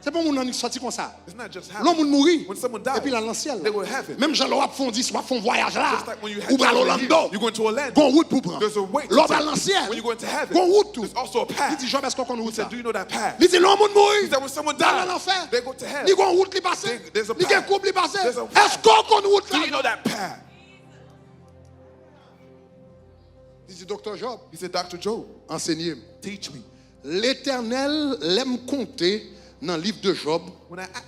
C'est pas moun qui sorti comme ça. It's not just L'homme happening. mourit. When someone Et dies, puis là, dans le ciel. they go to heaven. Même Jean Laurent font 10, soit font voyage là. Just like when you Ou have à Orlando. you're going to Orlando. Gon route pour prendre. There's a way to L'homme take. à dans le ciel. When you go into heaven, Gon route tout. there's also a Il path. dit, Job, est-ce qu'on connaît He ça? said, do you know that path? Il dit, l'homme He mourit. said, when someone Dans dies, l'enfer. they go to hell. Il y a une route qui passe. There's a Il y a un path. couple qui passe. There's a Est-ce qu'on connaît route Do you know là? that path? Il dit, docteur Job, He said, Dr. Job, enseignez-moi. teach me. L'Éternel l'aime compter dans le livre de Job,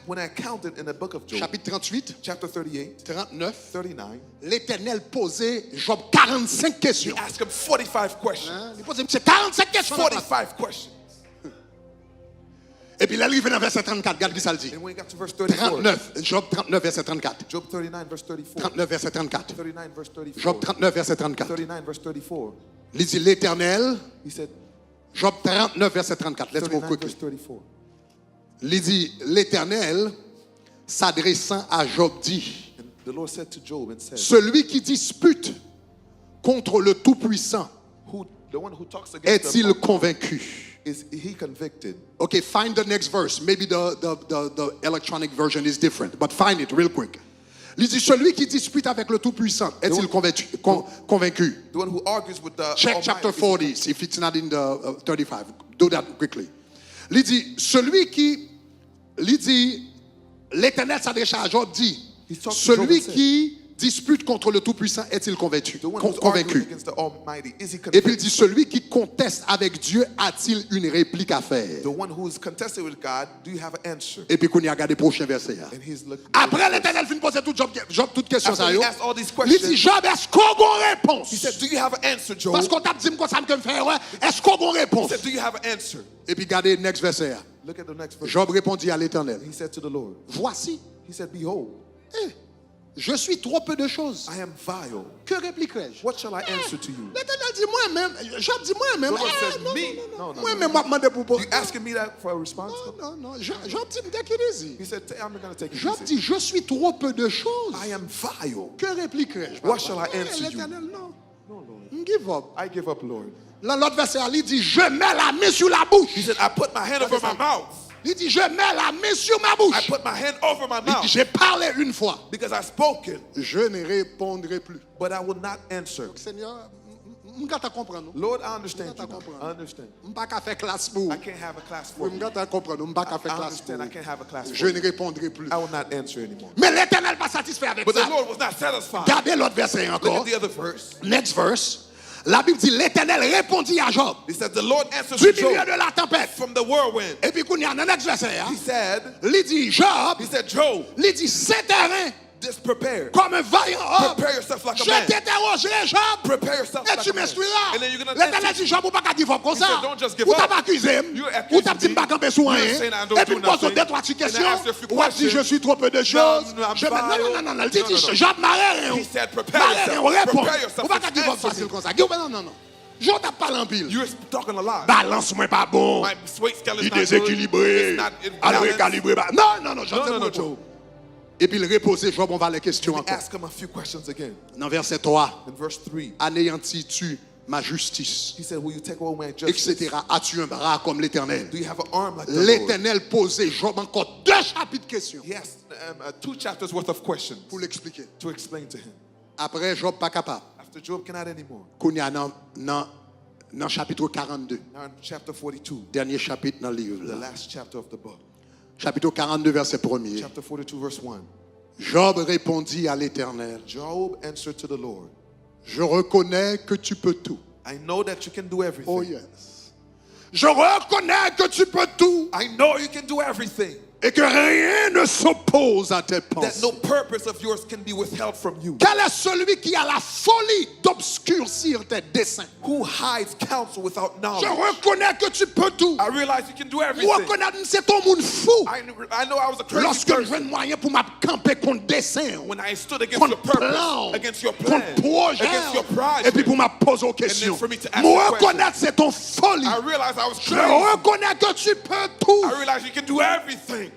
When I counted in the book of Job, chapitre 38, chapter 38, 39, 39, l'Éternel posait Job 45 he questions. asked him 45 questions. Hein? Il posait c'est 45 questions. 45 questions. Et puis là, il arrive dans verset 34, regarde ce que ça le dit. And when he got to verse 34, 39, Job 39, verset 34. Job 39, verse 34. 39, verset 34. 39, verse 34. Job 39, verset 34. 39, verse 34. Il dit l'Éternel, He said, Job 39, verset 34. Let's go 39, quickly. verse 34. Il dit l'Éternel, s'adressant à Job, dit, And the Lord said to Job and said, celui qui dispute contre le Tout-Puissant the one who talks against est-il the convaincu? is he convicted? Okay, find the next verse. Maybe the electronic version is different, but find it real quick. Il dit, celui qui dispute avec le Tout-Puissant est-il convaincu? The one who argues with the Check Almighty. chapter 40, if it's not in the 35. Do that quickly. Il dit, l'Éternel s'adresse à Job, dit, He's talking to Job celui and said, qui dispute contre le Tout-Puissant est-il convaincu? The one who's arguing Convaincu. against the Almighty, is he Et puis il dit, convicted? celui qui conteste avec Dieu a-t-il une réplique à faire? The one who is contested with God, do you have an answer? Et puis qu'on y a regardé le prochain verset. And he's looking. Après l'Éternel finit de poser toute question. After he asked all these Il dit, questions, Job, est-ce qu'on a une réponse? he said, do you have an answer, Job? Parce qu'on t'a dit que ça me fait, ouais, est-ce qu'on a une He réponse? said, do you have an answer? Et puis regardez le next verset. Look at the next verse. Job répondit à l'Éternel, He said to the Lord, voici, he said, behold, je suis trop peu de choses. I am vile. Que répliquerai-je? What shall I answer to you? L'Éternel dit moi-même, Job dit moi-même. The Lord says, non, me? non, non, No. moi-même, moi demandé pour You asking me that for a response? Non. Job dit, me take it easy. He said, I'm not going to take it Job easy. dit, je suis trop peu de choses. I am vile. Que répliquerai-je? What shall I answer you? L'Éternel, non. No, Lord. Give up. I give up, Lord. Là, l'autre verset, il dit, je mets la main sur la bouche. He said, I put my hand over my mouth. Il dit, je mets la main sur ma bouche. I put my hand over my Il dit, mouth j'ai parlé une fois. because I've spoken, Je ne répondrai plus. but I will not answer. Seigneur, je ne comprendre. Lord, I understand Je you. ne comprendre. I understand. Je ne peux pas faire classe pour. I can't have a class for Je you. ne peux pas comprendre. Je ne peux pas I faire classe pour. understand. I can't have a class Je for ne you. répondrai plus. I will not answer anymore. Mais l'Éternel n'est pas satisfait avec But the ça. Lord was not satisfied. Regardez l'autre verset Look encore. at the other verse. Next verse. La Bible dit, l'Éternel répondit à Job He said, the Lord answered du to milieu Job de la tempête. from the whirlwind. Et puis, qu'on y a dans le next verset, He said, il dit, Job, Job, il dit, c'est terrain just prepare. comme un vaillant homme. Prepare yourself like a Je man. t'interrogerai, Job. Prepare yourself Et like tu a man. m'instruiras. And then you're going to L'Éternel answer. dit, Job, ou pas qu'à give up comme He ça. said, don't just give Ou up. t'as pas accusé. You Ou t'as accused dit, me. pas camper sur You're rien. saying I don't Et do puis, pose nothing. deux, trois petites And I questions. asked you a few Ou a dit, questions. je suis trop peu de choses. No, I'm Je non. Il dit, No, no. Job, marre. He said, prepare yourself. Réponds. Prepare yourself. Ou pas qu'à give up Answer facile me. comme ça. Non. Job t'a pas l'empile. You're talking a lot. Balance-moi pas bon. My weight scale is Il not good. déséquilibré. It's not in Alors balance. récalibré. Non, Job, No, c'est no, pour toi. Job. Et puis il reposait, Job, on va les questions He encore. asked him a few questions again. Dans verset 3, In verse 3, anéantis-tu ma justice, he said, will you take away my justice? etc. As-tu un bras comme l'Éternel? Do you have an arm like the Lord? L'Éternel posait Job encore 2 chapitres de questions He asked 2 chapters worth of questions pour l'expliquer. to explain to him. Après, Job pas capable. After Job cannot anymore. Qu'on y a dans chapitre 42, Now in chapter 42, dernier chapitre dans le livre. the là. last chapter of the book. Chapitre 42, verset 1er. Chapter 42, verse 1. Job répondit à l'Éternel, Job answered to the Lord, je reconnais que tu peux tout. I know that you can do everything. Oh yes. Je reconnais que tu peux tout. I know you can do everything. et que rien ne s'oppose à tes that pensées. no purpose of yours can be withheld from you. Quel est celui qui a la folie d'obscurcir tes desseins? Who hides counsel without Je knowledge? reconnais que tu peux tout. I realize you can do Je everything. reconnais que c'est ton monde fou. I know I was a crazy Lorsque je person veux un moyen pour camper contre dessein, when I stood against contre your purpose, plan, against your plan, contre projet, against your et puis project. pour me poser aux questions. for me to ask Moi you reconnaître c'est ton folie. I realized I was Je crazy. reconnais que tu peux tout. I realized you can do everything.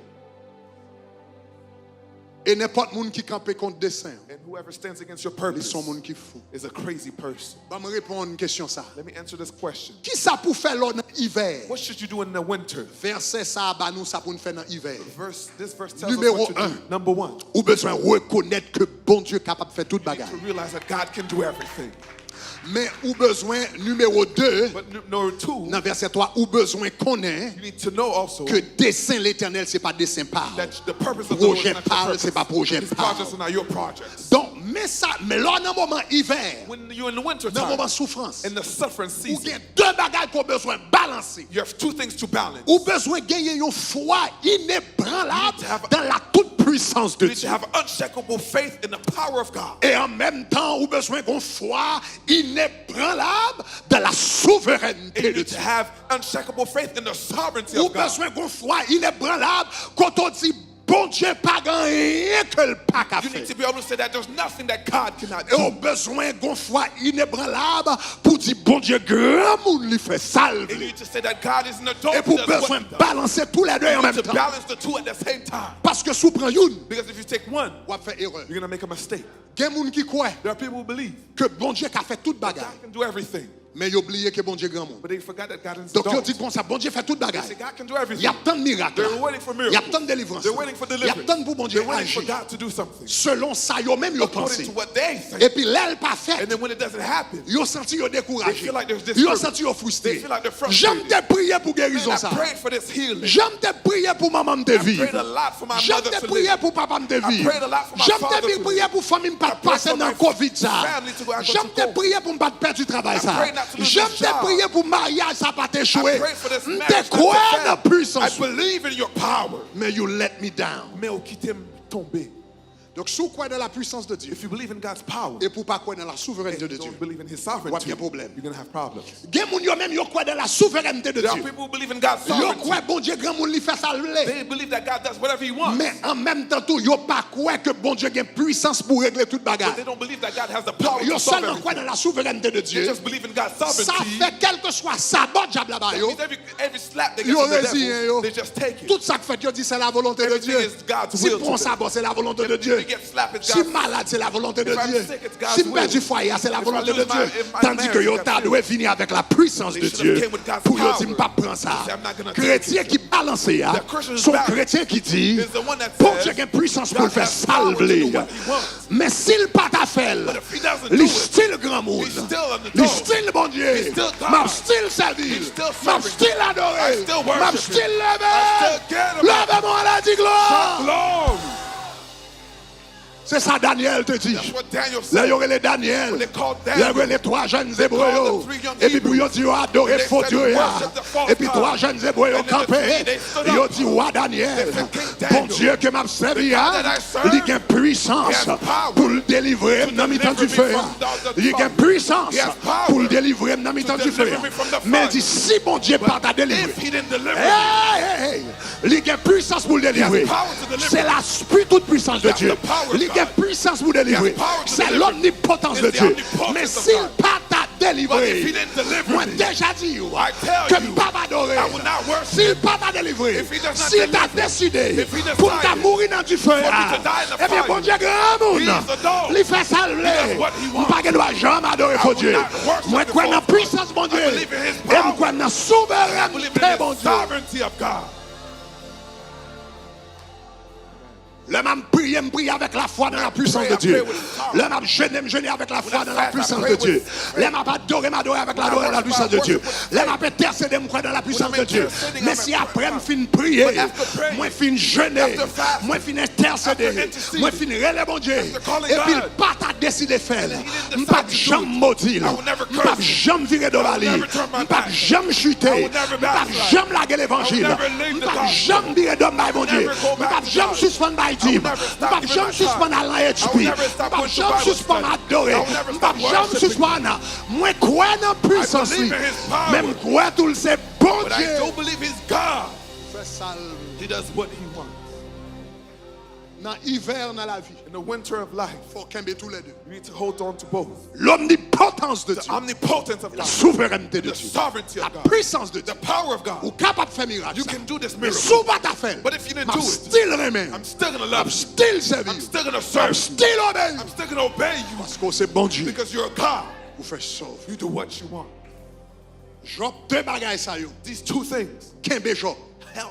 Et n'importe monde qui campe contre dessein, And whoever stands against your ils purpose sont monde qui fou. is a crazy person. Va me répondre à une question ça. Let me answer this question. Qui ça pour faire l'on dans l'hiver? What should you do in the winter? Verset ça ba nous ça pour nous faire dans l'hiver. This verse tells Numéro us what to un. do. Number one, Ou besoin reconnaître que bon Dieu est capable de faire toute you need bagarre. to realize that God can do everything. Mais ou besoin numéro 2 But number two, dans verset 3 ou besoin connaître you need to know also que dessein l'éternel c'est pas dessein par. that the purpose of the Lord is Projet not parle, your c'est pas purpose. projet His parle. projects are not your projects. Donc mais là dans moment hiver, When you're in the winter dans time, moment souffrance, in the suffering ou season, gain deux bagages qu'on besoin balancer. you have two things to balance. Ou besoin gagner une foi inébranlable You need to have- dans la toute puissance de You need to Dieu. have unshakable faith in the power of God. Et en même temps, ou besoin d'une foi inébranlable dans la And souveraineté you de need Dieu. to have unshakable faith in the sovereignty Ou of God. besoin d'une foi inébranlable quand on dit bon Dieu pas rien que le pas qu'à You faire. need to be able to say that there's nothing that God cannot Et on do. besoin d'une foi inébranlable pour dire bon Dieu grand monde lui fait And you salve. need to say that God is an Et adult. pour besoin balancer tous les deux en You même need to temps. balance the two at the same time. Parce que sous prend une, Because if you take one, on va faire erreur. you're going to make a mistake. Il y a des gens qui croient There are people who believe que bon Dieu a fait toute bagarre. God can do everything. Mais ils oublient que bon Dieu grand monde. But they forgot that God is Donc ils adult. disent comme ça, bon Dieu fait toute They bagarre. say God can do Il y everything. a tant de miracles. They're waiting for Il y a miracles. tant de délivrances. They're waiting for Il y a deliverance. tant pour bon Dieu They're waiting for agir. God to do something. Selon ça, ils même ils According pensé. to what they think. Et puis l'aile pas fait. And then when it doesn't happen, Ils ont senti ils They découragés. feel like there's Ils ont discouraged. senti ils frustrés. They feel like they're frustrated. J'aime te prier pour man, guérison ça. I prayed for this healing. J'aime te prier pour maman de I vivre. prayed a lot for my J'aime mother te to prier live. pour papa de I vivre. prayed a lot for my J'aime father te to prier live. pour famille pas I prayed passer for dans my le Covid ça. family to go out J'aime to te go. prier pour pas perdre du travail I ça. pray not to lose J'aime this te job. prier pour mariage ça pas I t'échouer. pray for this Te marriage not to crois fail. dans I puissance. believe in your power. Mais you let me down. Mais au quitter tomber. Donc si vous croyez dans la puissance de Dieu If you believe in God's power, et pour pas croire dans la and souveraineté you de Dieu, don't believe in His What sovereignty, a problem. you're going to have problems. gen moun yo même yo croit dans la souveraineté de There are Dieu. people who believe in God's Yo sovereignty. croit bon Dieu grand moun li fait ça le. They believe that God does whatever He wants. Mais en même temps tout yo pas croire que bon Dieu a puissance pour régler toute bagarre. But they don't believe that God has the power Yo to solve seulement croit everything. dans la souveraineté de They Dieu. just believe in God's Ça sovereignty. fait quel que soit sabot diable là-bas yo. Means every slap they get Yo from the résilient, yo. devil, they just take it. Tout ça que fait yo dit c'est la volonté de Everything Dieu. is God's Si will prend to sabot c'est la volonté de If Dieu. you get slapped, it's Si God's malade c'est la volonté de If I'm Dieu. sick, it's God's Si will. perdu foyer c'est la If I volonté de lose Dieu. my Tandis que marriage, yo it's t'a God's doué finir avec la puissance They de should have Dieu. came with God's Pour yo power. dire pas prendre ça. They say, I'm not gonna Chrétien take qui balance ya. The Christian is Son balanced. chrétien qui dit Is the one that bon says, Dieu a puissance pour le God faire has power to do salver. what He wants. Mais s'il pas ta fait, But if He doesn't do il it, style grand monde. He's still on the Il throne. style bon Dieu. He's still God. M'a style servir. He's still M'a serving. style adorer. I still M'a worship style Him. lever. I still get Him. Levez-moi la dit gloire. Glory. C'est ça Daniel te dit. That's what Daniel Là, said. il y aurait les Daniel. When they called Il y aurait Daniel, les trois jeunes called hébreux. the three young Et puis, pour Hebrews. ils ont adoré And they faux said, Dieu. worship the false Et puis, God. trois jeunes hébreux ont And then the campé. three, they stood Ils ont up. dit, ouais, Daniel, They said, King bon Daniel, Dieu que m'a servi, the God that I serve, il a une puissance he has power pour le délivrer to dans le temps deliver du feu. me from the Il a une fire. puissance He has power pour le délivrer dans le temps to du feu. deliver me from the Mais fire. il dit, si bon Dieu part à délivrer, If He didn't deliver me, hey, il a une puissance pour le délivrer. power to deliver. C'est la toute puissance de That's Dieu. the power of Il a une God. puissance pour délivrer. He has power to C'est deliver. l'omnipotence de It's the Dieu. omnipotence Mais of s'il God. pas t'a But if He délivré, didn't deliver moi me, déjà dit I tell que you, pas m'adorer. I will not worship S'il Him. pas t'a délivré, If He does not s'il t'a deliver, décidé if He pour decided t'a mourir dans du feu, me to die in the eh bien fire, bon Dieu grand monde, He is the dog. il fait salver. He does what He wants. Pas que doit jamais adorer faux will Dieu. not worship Moi the crois dans la false God. puissance bon Dieu. I believe in His Et moi power. crois dans la I believe souveraineté in bon the Dieu. sovereignty of God. Le m'a prié, me prier avec la foi dans la puissance de Dieu. Le m'a jeûné, me jeûner avec la foi dans la puissance de Dieu. Le m'a adoré, m'adorer avec la puissance de Dieu. Le m'a intercédé, me croire dans la puissance de Dieu. Mais si après, me fin prier, moi fin jeûner, moi fin intercéder, moi fin relèver mon Dieu. Et puis, il pas t'a décidé de faire. Je ne pas jamais maudire. Je ne pas jamais virer de vallée. Je ne pas jamais chuter. Je ne pas jamais laguer l'évangile. Je ne pas jamais virer d'homme by mon Dieu. Je ne pas jamais suspendre by Dieu. Je ne pas jamais suspendre à l'HP. Je ne pas jamais suspendre à adorer. Je ne pas jamais suspendre. Moi, quoi dans la puissance. Même quoi tout le c'est bon But I Dieu. don't believe he's God. Fais ça He does what he wants. dans l'hiver, dans la vie. In the winter of life, Il faut qu'aimer tous les deux. you need to hold on to both. L'omnipotence de The Dieu. omnipotence of La God, souveraineté de the Dieu. sovereignty La of God, puissance de Dieu. the power of Ou God. capable de faire miracle. You can do this Mais miracle. sous pas ta faire. But if you didn't m'a do it, still remain. I'm still going to I'm love you. still servir. I'm still going to I'm serve you. still obey. I'm still going to obey you Parce que c'est bon Dieu. because you're a God. Vous faites sauve. You do what you want. Job deux bagailles ça yo. These two things Kembe Job.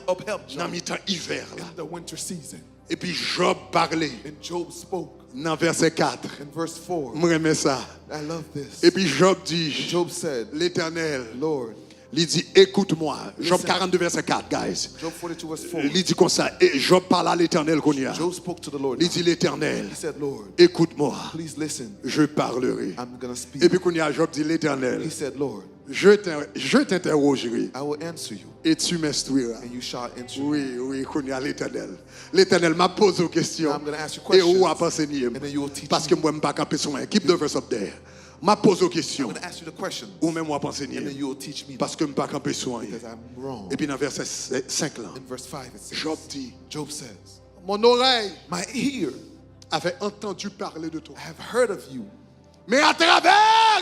upheld Dans Job mi-temps hiver là. in the winter season. Et puis Job parlait And Job spoke dans verset 4. in verse 4. Moi j'aime ça. I love this. Et puis Job dit, Job said, l'Éternel, Lord, il dit écoute-moi. Job Listen. 42 verset 4, guys. Job 42 verse 4. Il dit comme ça, et Job parle à l'Éternel qu'on y a. Job spoke to the Lord. Il dit l'Éternel, He said, Lord, écoute-moi, please listen. je parlerai. I'm going to speak. Et puis qu'on y a, Job dit l'Éternel, He said, Lord, je t'interrogerai I will answer you et tu m'instruiras. and you shall answer. Oui, qu'on y a l'Éternel. L'Éternel m'a posé une question. I'm gonna ask you Et questions. où a pensé nier? And then you will teach Parce que moi, je ne pas camper sur moi. Keep the verse up there. M'a posé une I'm question. going to ask you the question Ou même moi penser and then nier. you will teach me Parce que je ne pas camper sur moi. because I'm wrong. Et puis dans verset 5 là, In verse 5 it says, Job dit, Job says, mon oreille my ear avait entendu parler de toi. I have heard of you, Mais à travers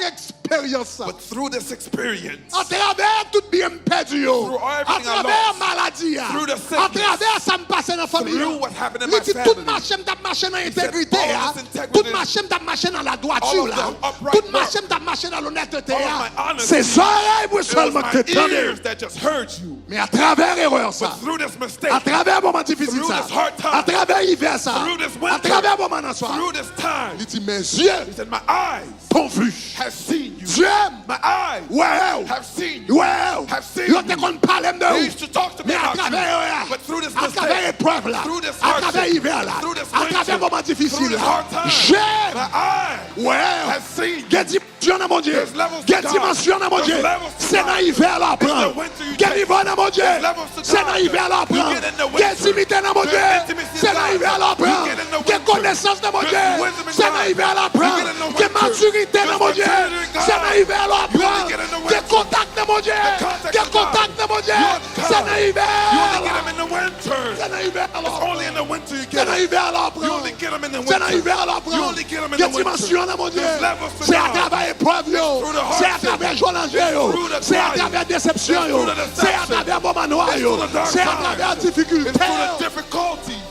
l'expérience, but through this experience, à travers tout bien perdu, Through à everything I travers lost, maladie, through the à sickness, travers ça me passe dans la famille. through what happened in Il my dit family, toute marche t'a marché dans l'intégrité, all this integrity, toute marche t'a marché dans la all droiture of là, the upright toute marche work, t'a marché dans l'honnêteté. all of my honesty. C'est oreilles pour it was seulement my te tendre. ears that just heard you. Mais à travers erreur But ça, through this mistake, à travers moment difficile through ça, this hard time, à travers hiver ça, through this à winter, travers moment dans soir, through this time, il dit mes yeux he said, my eyes t'ont vu. have seen you. Dieu My eyes ouais, have seen you. ouais, Have seen yo te you. kon parle de They ou. used to talk to me Mais à about you. travers But through this à travers mistake, épreuve là, through this à travers hardship, hiver là, through this à travers winter, moment through difficile this là, hard time, j'aime, my eyes ouais, have seen you. quelle dimension dans mon Dieu, There's levels to quelle God. dimension dans mon There's Dieu, levels to c'est God. dans hiver là It's the prendre, winter you quel take. niveau dans mon Dieu, There's levels to c'est God. dans hiver là You prendre, get in the quelle winter. intimité dans mon There's Dieu, intimacy c'est in dans God. hiver là You prendre, get in the quelle winter. connaissance dans mon There's Dieu, wisdom in c'est dans God. hiver là You prendre, get in the quelle winter. maturité dans There's mon Dieu, maturity in God. c'est dans hiver là You prendre, only get in the quel winter. contact dans mon Dieu, The contact quel of God. contact dans mon Dieu, Your God. c'est dans hiver. You only get them in the winter. C'est dans hiver là. It's only in the winter you C'est get dans them. hiver là, You only get them in the c'est dans winter. hiver là, You only get them in quelle the winter. dimension dans mon Dieu. There's levels to C'est à God. travers épreuve, yo. through the C'est à hardship. travers journalier, yo. through the C'est à trial. travers déception, yo. through the C'est à deception. travers moment noir, It's yo. through the dark C'est à times. travers difficulté. It's through the difficulties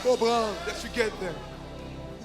Comprends? that you get there.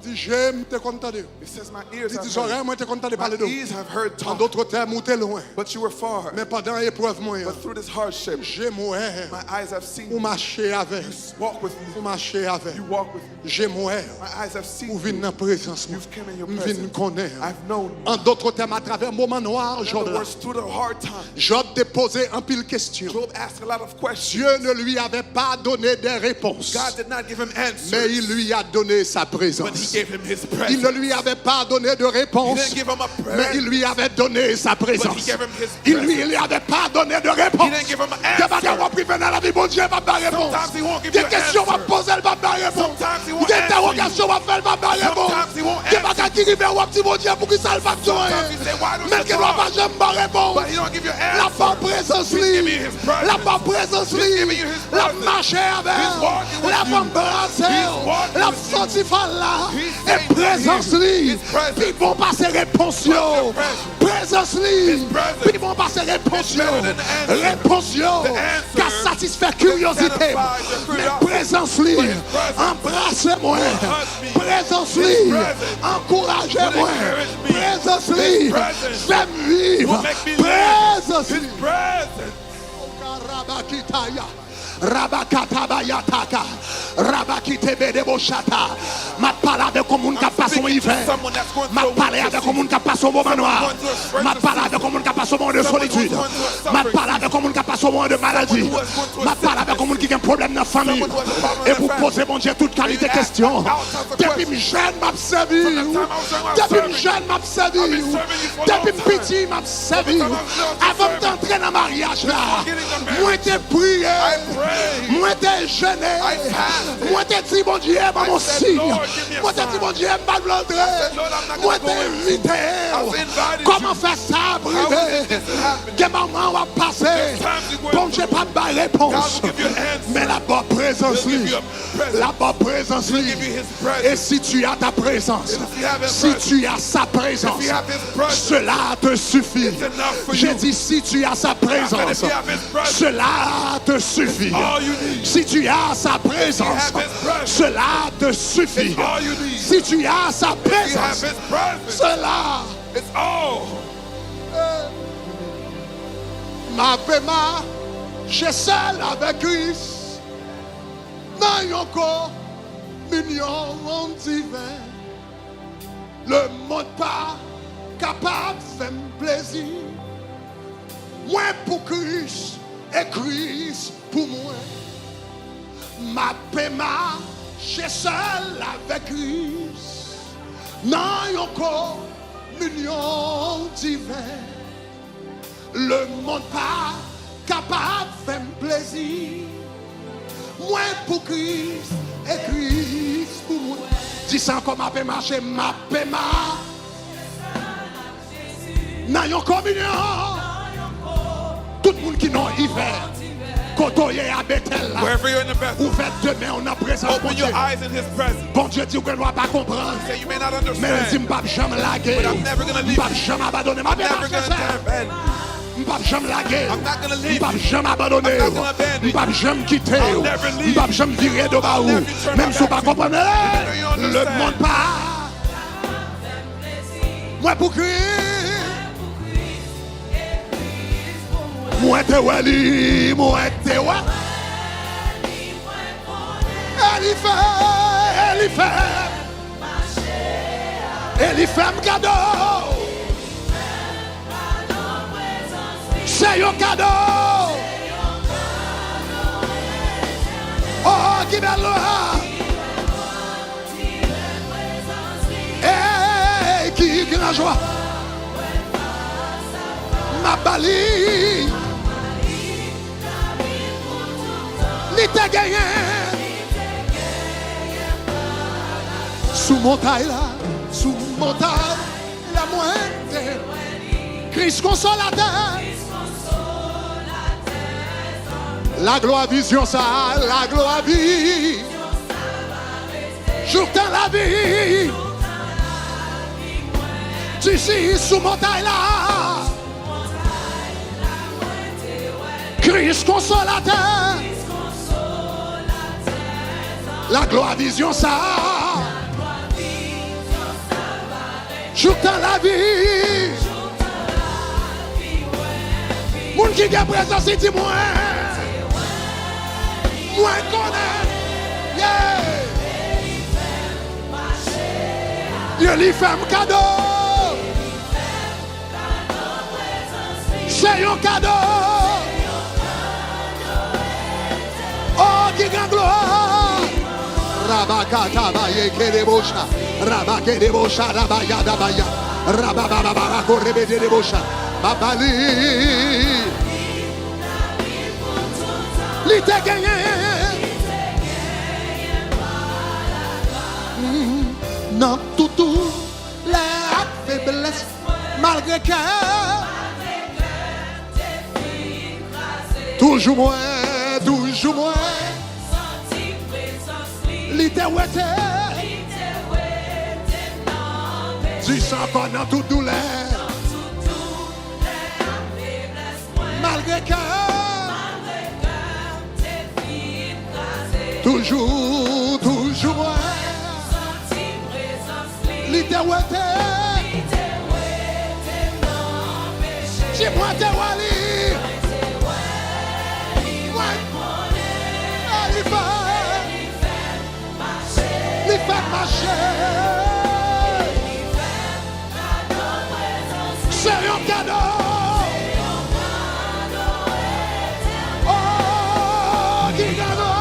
Il dit, j'aime te contenter. It says my ears Il have dit, heard. oreilles, moi te contenter My parler de. ears have heard En talk, d'autres termes, où t'es loin. but you were far. Mais pendant l'épreuve, moi, But through this hardship, j'aime moi. my eyes have seen Ou you. marcher avec. Walk with Ou me. marcher avec. You walk with me. J'aime moi. My eyes have seen Ou you. vin dans la présence. You've come in your Ou vin presence. connaître. I've known you. En d'autres termes, à travers moment noir, In Job other là. words, through the hard times, Job déposait un pile question. Job asked a lot of questions. Dieu ne lui avait pas donné des réponses, God did not give him answers, mais il lui a donné sa but he présence. gave him his Il ne presence. lui avait pas donné de He réponse, didn't give him a mais il prayer. lui avait donné sa But he présence. gave him his Il presence. lui avait pas donné de He réponse. didn't give him an Que answer. bagarre pris dans la vie, bon Dieu va pas réponse. Sometimes he won't give Des you an questions va answer. poser, elle va pas réponse. Sometimes he won't Des answer interrogations va faire, elle va pas réponse. Sometimes he won't Des answer bagarres qui arrivent vers petit bon Dieu pour qu'il s'en va Sometimes he say, why don't mais you qu'il va pas talk? jamais pas réponse. But he don't give you an La answer. pas présence He's giving libre. you his presence. La pas présence He's giving libre. you his La presence. marche avec. He's walking with La you. pas embrasser. He's walking La with you. senti fall là. He's Et saying présence that he- libre. his presence. Puis ils vont passer réponse yo. What's the presence? Présence libre. His presence. Puis ils vont passer réponse It's yo. better than the answer. Réponse yo. The answer Qui satisfait curiosité. satisfies your Mais curiosity. présence libre. But his presence Embrassez-moi. will hug me. Présence His libre. presence Encouragez-moi. will encourage me. Présence His libre. presence Fais-moi vivre. will make me live. Présence His libre. presence. Rabakitaya. Rabakatabayataka. Rabakite Bedeboshata. Ma parle avec un monde qui passe son hiver. Ma parle avec un monde qui passe au moment noir. Ma parle avec un monde qui passe au moment de solitude. Ma parle avec un monde qui passe au moment de maladie. Ma parle avec un monde qui a un problème dans la famille. Et pour poser mon Dieu toute qualité de questions. Depuis jeune, m'a servi. Depuis jeune, m'a servi. Depuis petit, m'a servi. Avant d'entrer dans le mariage là, moi t'ai prié. Moi t'ai jeûné. Moi t'ai dit mon Dieu, mon signe. Moi t'ai dit mon Dieu, m'a l'entrée. Moi t'ai invité. Comment faire ça, privé? Que maman va passer. Bon Dieu, pas de réponse. Mais la bonne présence, la bonne présence. Et si tu as ta présence, si tu as sa présence, cela te suffit. J'ai dit si tu as sa présence, cela te suffit. Si tu as sa présence, cela te suffit. Si tu as sa présence, cela. Ma pema, je seul avec Christ. N'a encore mignon en divin. Le monde pas capable de faire plaisir. Moi pour Christ et Christ pour moi. Ma pema, je seul avec Christ. N'a encore mignon divin. Le monde pas capable de faire plaisir. Moi pour Christ et Christ pour moi. Dis ça encore, ma paix marche, ma paix marche. N'a yon communion. Tout le monde qui n'a hiver. Kotoye à Bethel. Wherever you're in the Bethel, Ouvert demain, on a présence. open your eyes in His presence. Bon Dieu dit que ne va pas comprendre. Say you may not Mais il dit understand, m'pas jamais laguer. but I'm never gonna leave M'pas you. jamais abandonner. Ma I'm paix never marche, gonna abandon. m'pas jamais laguer. I'm not gonna leave M'pas you. jamais abandonner. I'm not gonna abandon you. M'pas jamais quitter. I'll never leave M'pas jamais virer de bas. never turn Même my si vous back pas to you. comprenez. Even though you Le understand. monde pas. Moi pour Christ. Moi te wali, moi te wa. Elle fait un cadeau. C'est un cadeau. Oh, qui belle loi. Eh, qui grand joie. Ma bali. Ni te gagné. Sous montagne là, sous montagne, la moindre. Christ consolateur. La gloire vision ça, la gloire vie. Jour dans la vie. Tu sais sous montagne là. Christ consolateur. La gloire vision ça. Joue dans la vie. Moun qui a présence, c'est moi. Moi connais. Yeah. Il lui fait un cadeau. C'est un cadeau. Oh, qui grand gloire. Rabakata baye kedebosha. Rabake debosha, rabaya dabaya. Rabababa korebede debosha. Babali. Li te gagné. Non, tout la faiblesse. Malgré que. Toujours moins, toujours moins. Li te wete. Tu sens pendant toute douleur. Malgré que. Toujours, toujours moins. Li te wete. Si moi te wali. C'est un cadeau. Oh, qui gagnera,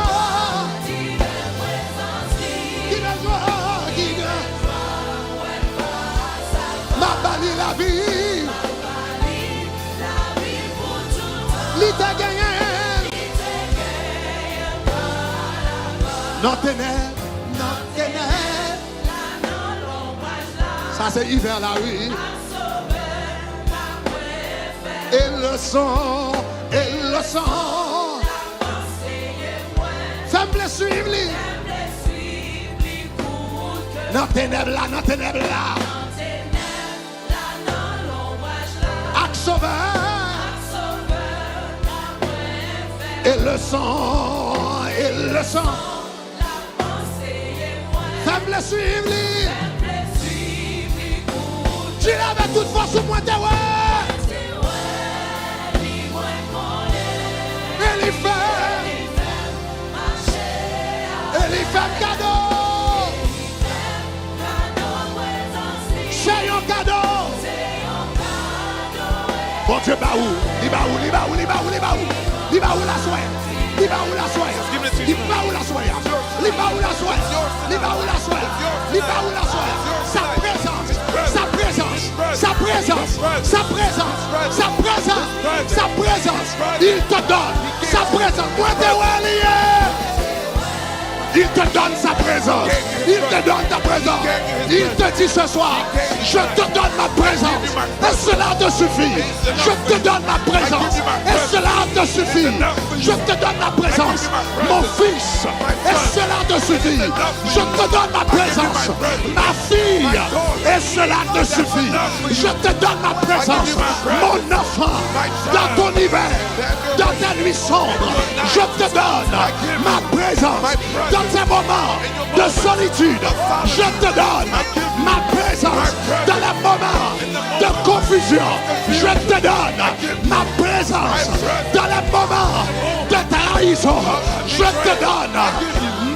qui gagnera. Ma bali la vie. Li t'a gagné. Non ténèbres, non ténèbres. Ça c'est hiver là, oui. Et le sang, fais-moi suivre lui. Non ténèbres là, non ténèbres là. Ak sauveur. Et le sang, fais-moi suivre lui. Tu l'avais toute force au moins de ouais. Il fait cadeau. C'est un cadeau. Bon Dieu, bah où? Il va où la soie? Il va où la soie? Sa présence. Il te donne sa présence. Moi, t'es lié. Il te donne sa présence. Il te donne ta présence. Il te dit ce soir, je te donne ma présence. Et cela te suffit. Je te donne ma présence. Et cela te suffit. Je te donne ma présence. Mon fils. Et cela te suffit. Je te donne ma présence. Ma fille. Et cela te suffit. Je te donne ma présence. Mon enfant. Dans ton hiver. Dans ta nuit sombre. Je te donne ma présence. Dans ces moments de solitude, je te donne ma présence. Dans les moments de confusion, je te donne ma présence. Dans les moments de trahison, je te donne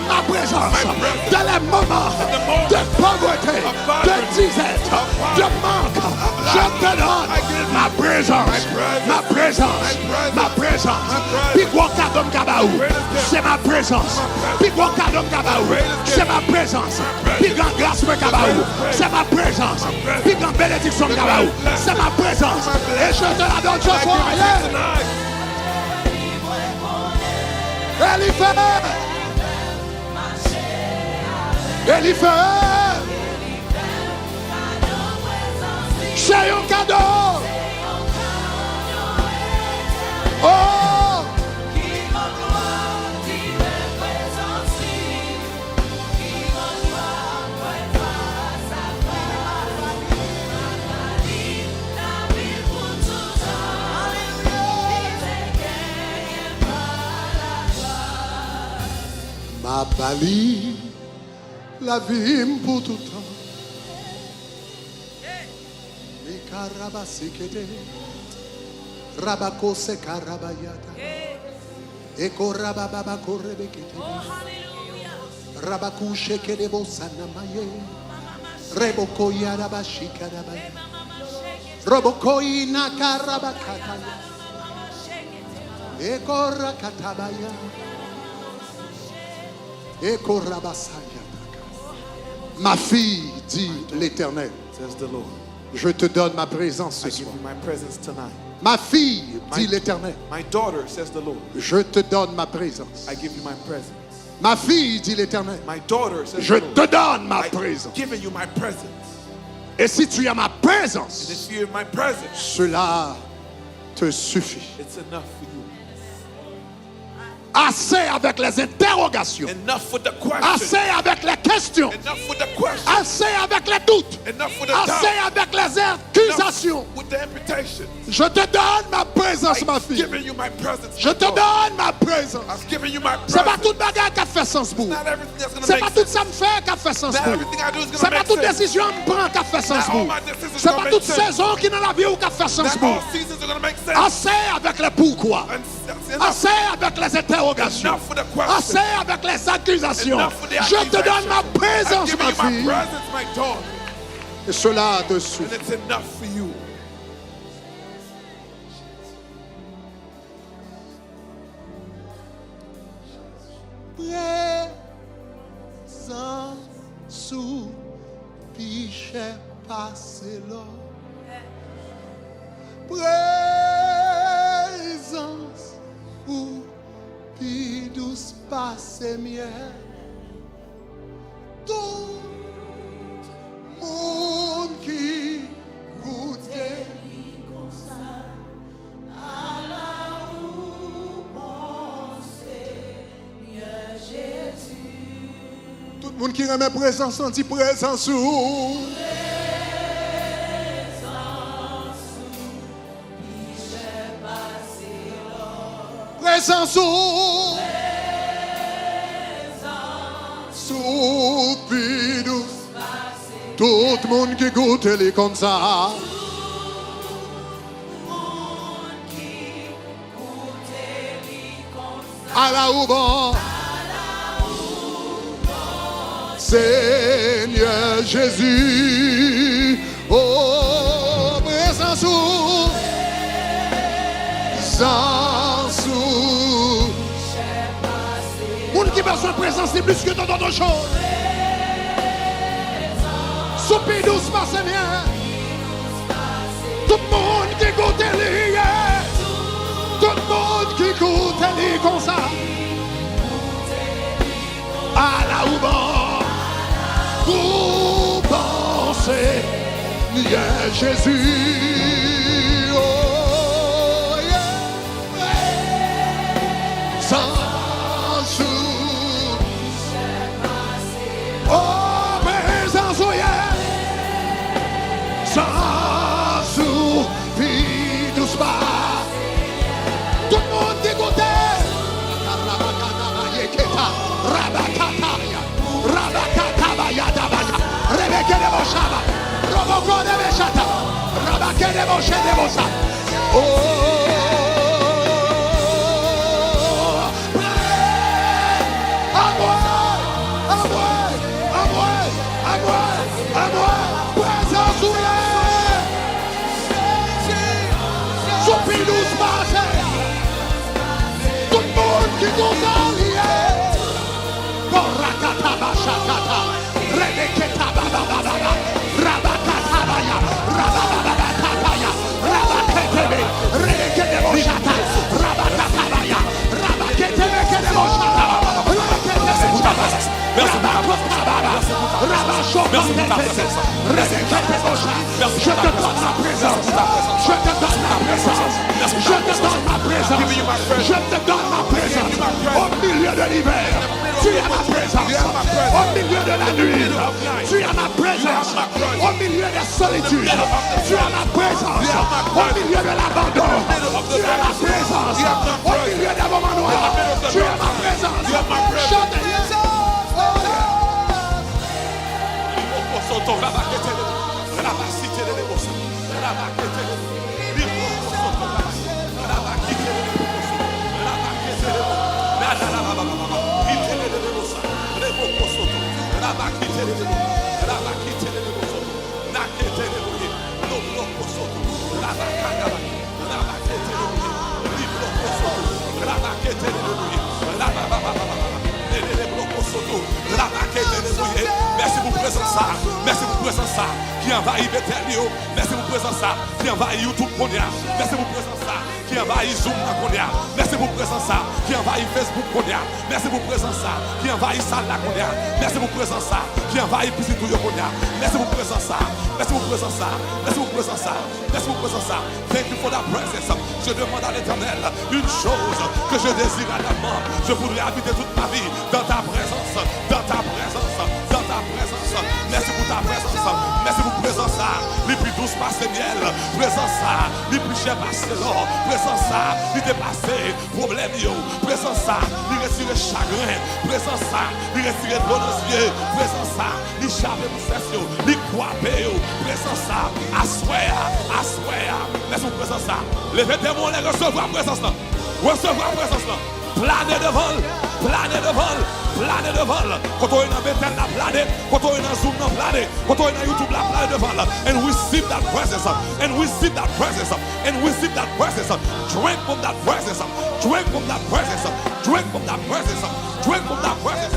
ma présence. Dans les moments de pauvreté, de disette, de manque, je te donne ma présence. Ma présence. Ma présence. C'est ma présence. C'est ma présence. Puis grand grâce me kabaou. C'est ma présence. Puis grand bénédiction kabaou. C'est ma présence. Et je te la donne ce soir. Elle y fait. C'est un cadeau. Oh. Ma bali, la vie pour tout temps. Les carabasikete, rabako se carabayata, et korababa korebekete, rabaku shekede bosanamaye, reboko yarabashikarabaye, robokoi nakarabakata, et korakatabaya. Ma fille, dit l'Éternel, je te donne ma présence ce soir. Ma fille, dit l'Éternel, je te donne ma présence. Ma fille, dit l'Éternel, je te donne ma présence. Et si tu as ma présence, cela te suffit. Assez avec les interrogations. Assez avec les questions. Assez avec les doutes. Assez avec les accusations. Je te donne ma présence, ma fille. Je te donne ma présence. C'est pas toute bagarre qui a fait sens pour vous. C'est pas tout ça me fait qui a fait sens pour vous. C'est pas toute décision que me prend qui a fait sens pour vous. C'est pas toute saison qui dans la vie qui a fait sens pour vous. Assez avec les pourquoi. Assez avec les interrogations. interrogations. Enough with the questions. Assez avec les accusations. Enough with the Je te donne ma accusations. présence, I'm ma giving you my fille. presence, my daughter. Et cela te And suffit. it's enough for you. Présence sous pichet passé là. Présence ou pi douce passé miel. Tout monde qui goûtait tout le monde qui remet présence, on dit présence ou. Présence ou. Sous pi douce. Tout le monde qui goûte les comme ça. À la houban. Seigneur Jésus, oh présence ou. Présence ou. Monde qui besoin de présence, c'est plus que d'autres choses. Souper doucement, Seigneur. Tout le monde qui goûte les tout le monde qui goûte les comme ça. À la houban. Vous pensez, Seigneur Jésus. Oh yeah. Sans sou. Oh présence, oh yeah. Sans soupir doucement. Tout le monde dégoûté. Rabakataya, Rabakatabaya Dabaya, Rebeke de Boshaba, Roboko de Beshata, Rabake de Boshe de Bosa. Oh, à moi, à moi, à moi, à moi, à moi, présence ou Soupir doucement, tout le monde qui nous a liés. Rakata, Rebeketa Baba, Rabakatabaya, Rabababaya, Rabaketebe, Rebekete Boshata, Rabakatabaya, Rabaketebe Boshata, Je te donne ma présence. Je te donne ma présence. Je te donne ma présence. Je te donne ma présence. Au milieu de l'hiver, tu as ma présence. Au milieu de la nuit, tu as ma présence. Au milieu de la solitude, tu as ma présence. Au milieu de l'abandon, tu as ma présence. Au milieu des moments noirs, tu as ma présence. Chante. Merci pour présence ça. Merci pour présence ça qui envahit Bethel. Merci pour présence ça qui envahit YouTube. Merci pour présence ça qui envahit Zoom. Merci pour présence ça qui envahit Facebook. Merci pour présence ça qui envahit Salle. Merci pour présence ça qui envahit Pisitou. Merci pour présence ça. Merci pour présence ça. Merci pour présence ça. Merci pour présence ça. Thank you for that presence. Je demande à l'Éternel une chose que je désire à la mort. Je voudrais habiter toute ma vie dans ta présence, dans ta présence, dans ta présence. Merci pour ta présence. Merci pour présence ça. Les plus douces passées miel. Présence ça. Les plus chers passées l'or. Présence ça. Les dépassés. Problème yo. Présence ça. Les retirer chagrin. Présence ça. Les retirer donancier. Présence ça. Les chaper pour session. Les croiper yo. Présence ça. Assoir. Assoir. Merci pour présence ça. Les vétérans les recevoir présence là. Recevoir présence là. planer de vol, planer de vol, planer de vol. Quand on est dans Bethel, la planer, quand on est dans Zoom, la planer, quand on est dans YouTube, la planer de vol. And receive that presence, and receive that presence, and receive that presence. Drink from that presence, drink from that presence, drink from that presence, drink from that presence.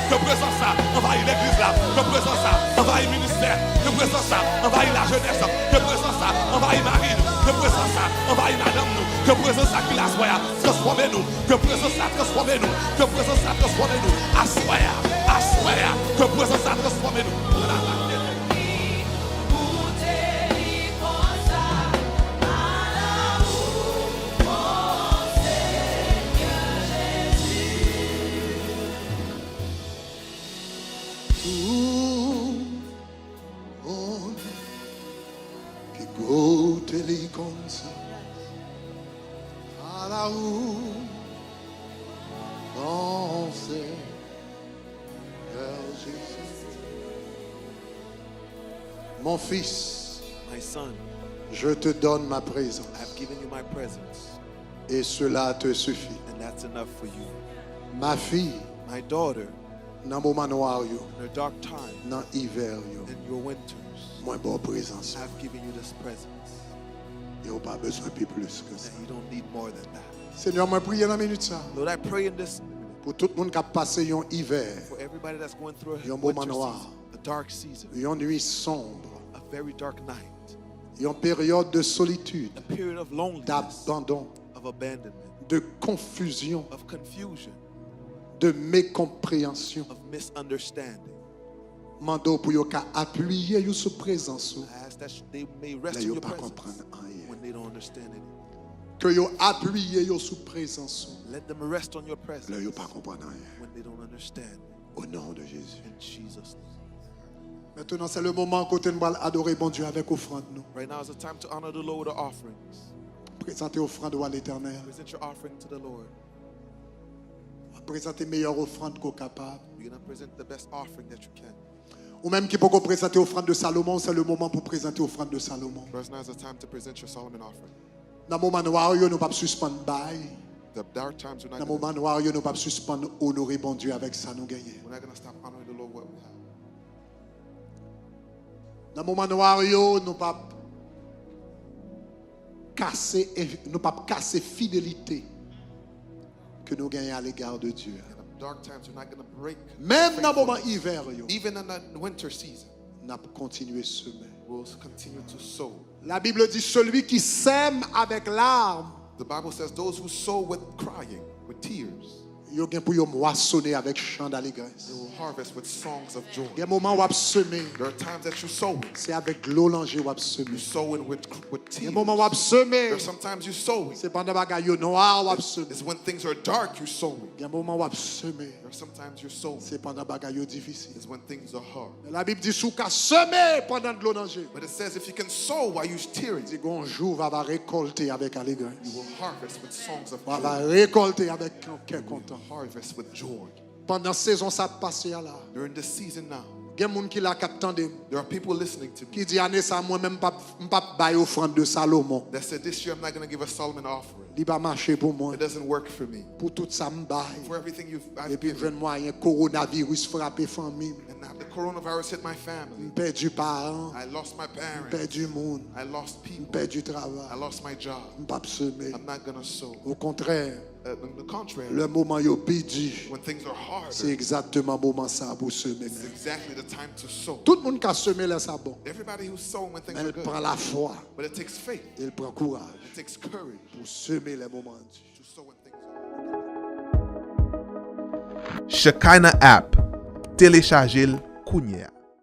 Que présence ça envahit l'église là, que présence ça envahit le ministère, que présence ça envahit la jeunesse, que présence ça envahit Marine, que présence ça envahit madame nous, que présence ça qui la soya, transformez-nous, que présence ça transformez-nous, que présence ça transformez-nous, assoya, que présence ça transformez-nous. Mon fils, My son, je te donne ma présence I've given you my presence, et cela te suffit. and that's enough for you. Ma fille, My daughter, dans moment noir yo, in a dark time, dans hiver yo, in your winters, moi bonne présence. I've given you this presence, Il n'y a pas besoin de plus que ça. and you don't need more than that. Seigneur, moi prie dans la minute ça Lord, I pray in this minute pour tout le monde qui a passé un hiver, for everybody that's going through a Yon winter moment noir. season, a dark season, une nuit sombre, a very dark night, une période de solitude, a period of loneliness, d'abandon, of abandonment, de confusion, of confusion, de mécompréhension. of misunderstanding. Mando pour yo ka appuyer yo sous présence ou. I ask that they may rest Là in yo your pas presence comprendre rien. when they don't understand it. Que yo appuyer yo sous présence ou. Let them rest on your presence Là yo pas comprendre rien. when they don't understand. Au nom de Jésus. In Jesus' name. Maintenant c'est le moment côté nous adorer bon Dieu avec offrande nous. Right now is the time to honor the Lord with our offerings. Présenter offrande à l'Éternel. Present your offering to the Lord. Présenter meilleure offrande qu'on capable. You're going to present the best offering that you can. Ou même qui peut présenter offrande de Salomon, c'est le moment pour présenter offrande de Salomon. Right now is the time to present your Solomon offering. Dans le moment noir, nous ne pouvons pas suspendre bail. The dark times we're Dans not le going moment noir, nous ne pouvons pas suspendre honorer bon Dieu avec ça nous gagner. to stop honoring the Lord what we have. Dans le moment noir, nous ne pouvons pas casser fidélité que nous gagnons à l'égard de Dieu. In the dark times we're not going to break. Même dans le moment hiver, Even in the winter season, nous avons continué à semer. we'll continue to sow. La Bible dit celui qui sème avec larmes, The Bible says those who sow with crying, with tears, il y a pour moissonner avec chant d'allégresse. they will harvest with songs of joy. Il y a un moment où vous semez, There are times that you sow, c'est avec l'eau langer où vous you semez. sowing with Il y a tears. un moment où vous semez, There are sometimes you sowing. c'est pendant bagaille noir où vous semez. It's when things are dark, you sowing. Il y a un moment où vous semez, There are sometimes you're sowing. c'est pendant bagaille difficile. It's when things are hard. La Bible dit sous qu'à semer pendant de l'eau langer. But it says if you can sow while you're tearing, Il dit un jour va récolter avec you allégresse. will harvest with songs of Va joy. récolter avec un cœur content. Harvest with joy. Pendant saison ça passe là. During this season now, Il y a des gens qui la captent there are people listening to me qui dit année ça moi même pas bailler offrande de Salomon. that said this year I'm not going to give a Solomon offering. Il va marcher pour moi. It doesn't work for me. Pour tout ça, me baille. For everything Et I've puis, given. jeune moyen, coronavirus frappé famille. And now the coronavirus hit my family. Perdu parents, I lost my parents. perdu monde, I lost people. perdu I travail. lost my job. Pas semer. I'm not going to sow. Au contraire, On the contrary, le moment yo pidi, when things are hard, c'est exactement le moment ça pour semer. it's exactly the time to sow. Tout le monde qui a semé là, ça bon. Everybody who's sowing when things Mais are il good. prend la foi, But it takes faith. il prend courage It takes courage pour semer les moments durs. to sow when things are good. Shekinah app. Téléchargez-le, Kounia.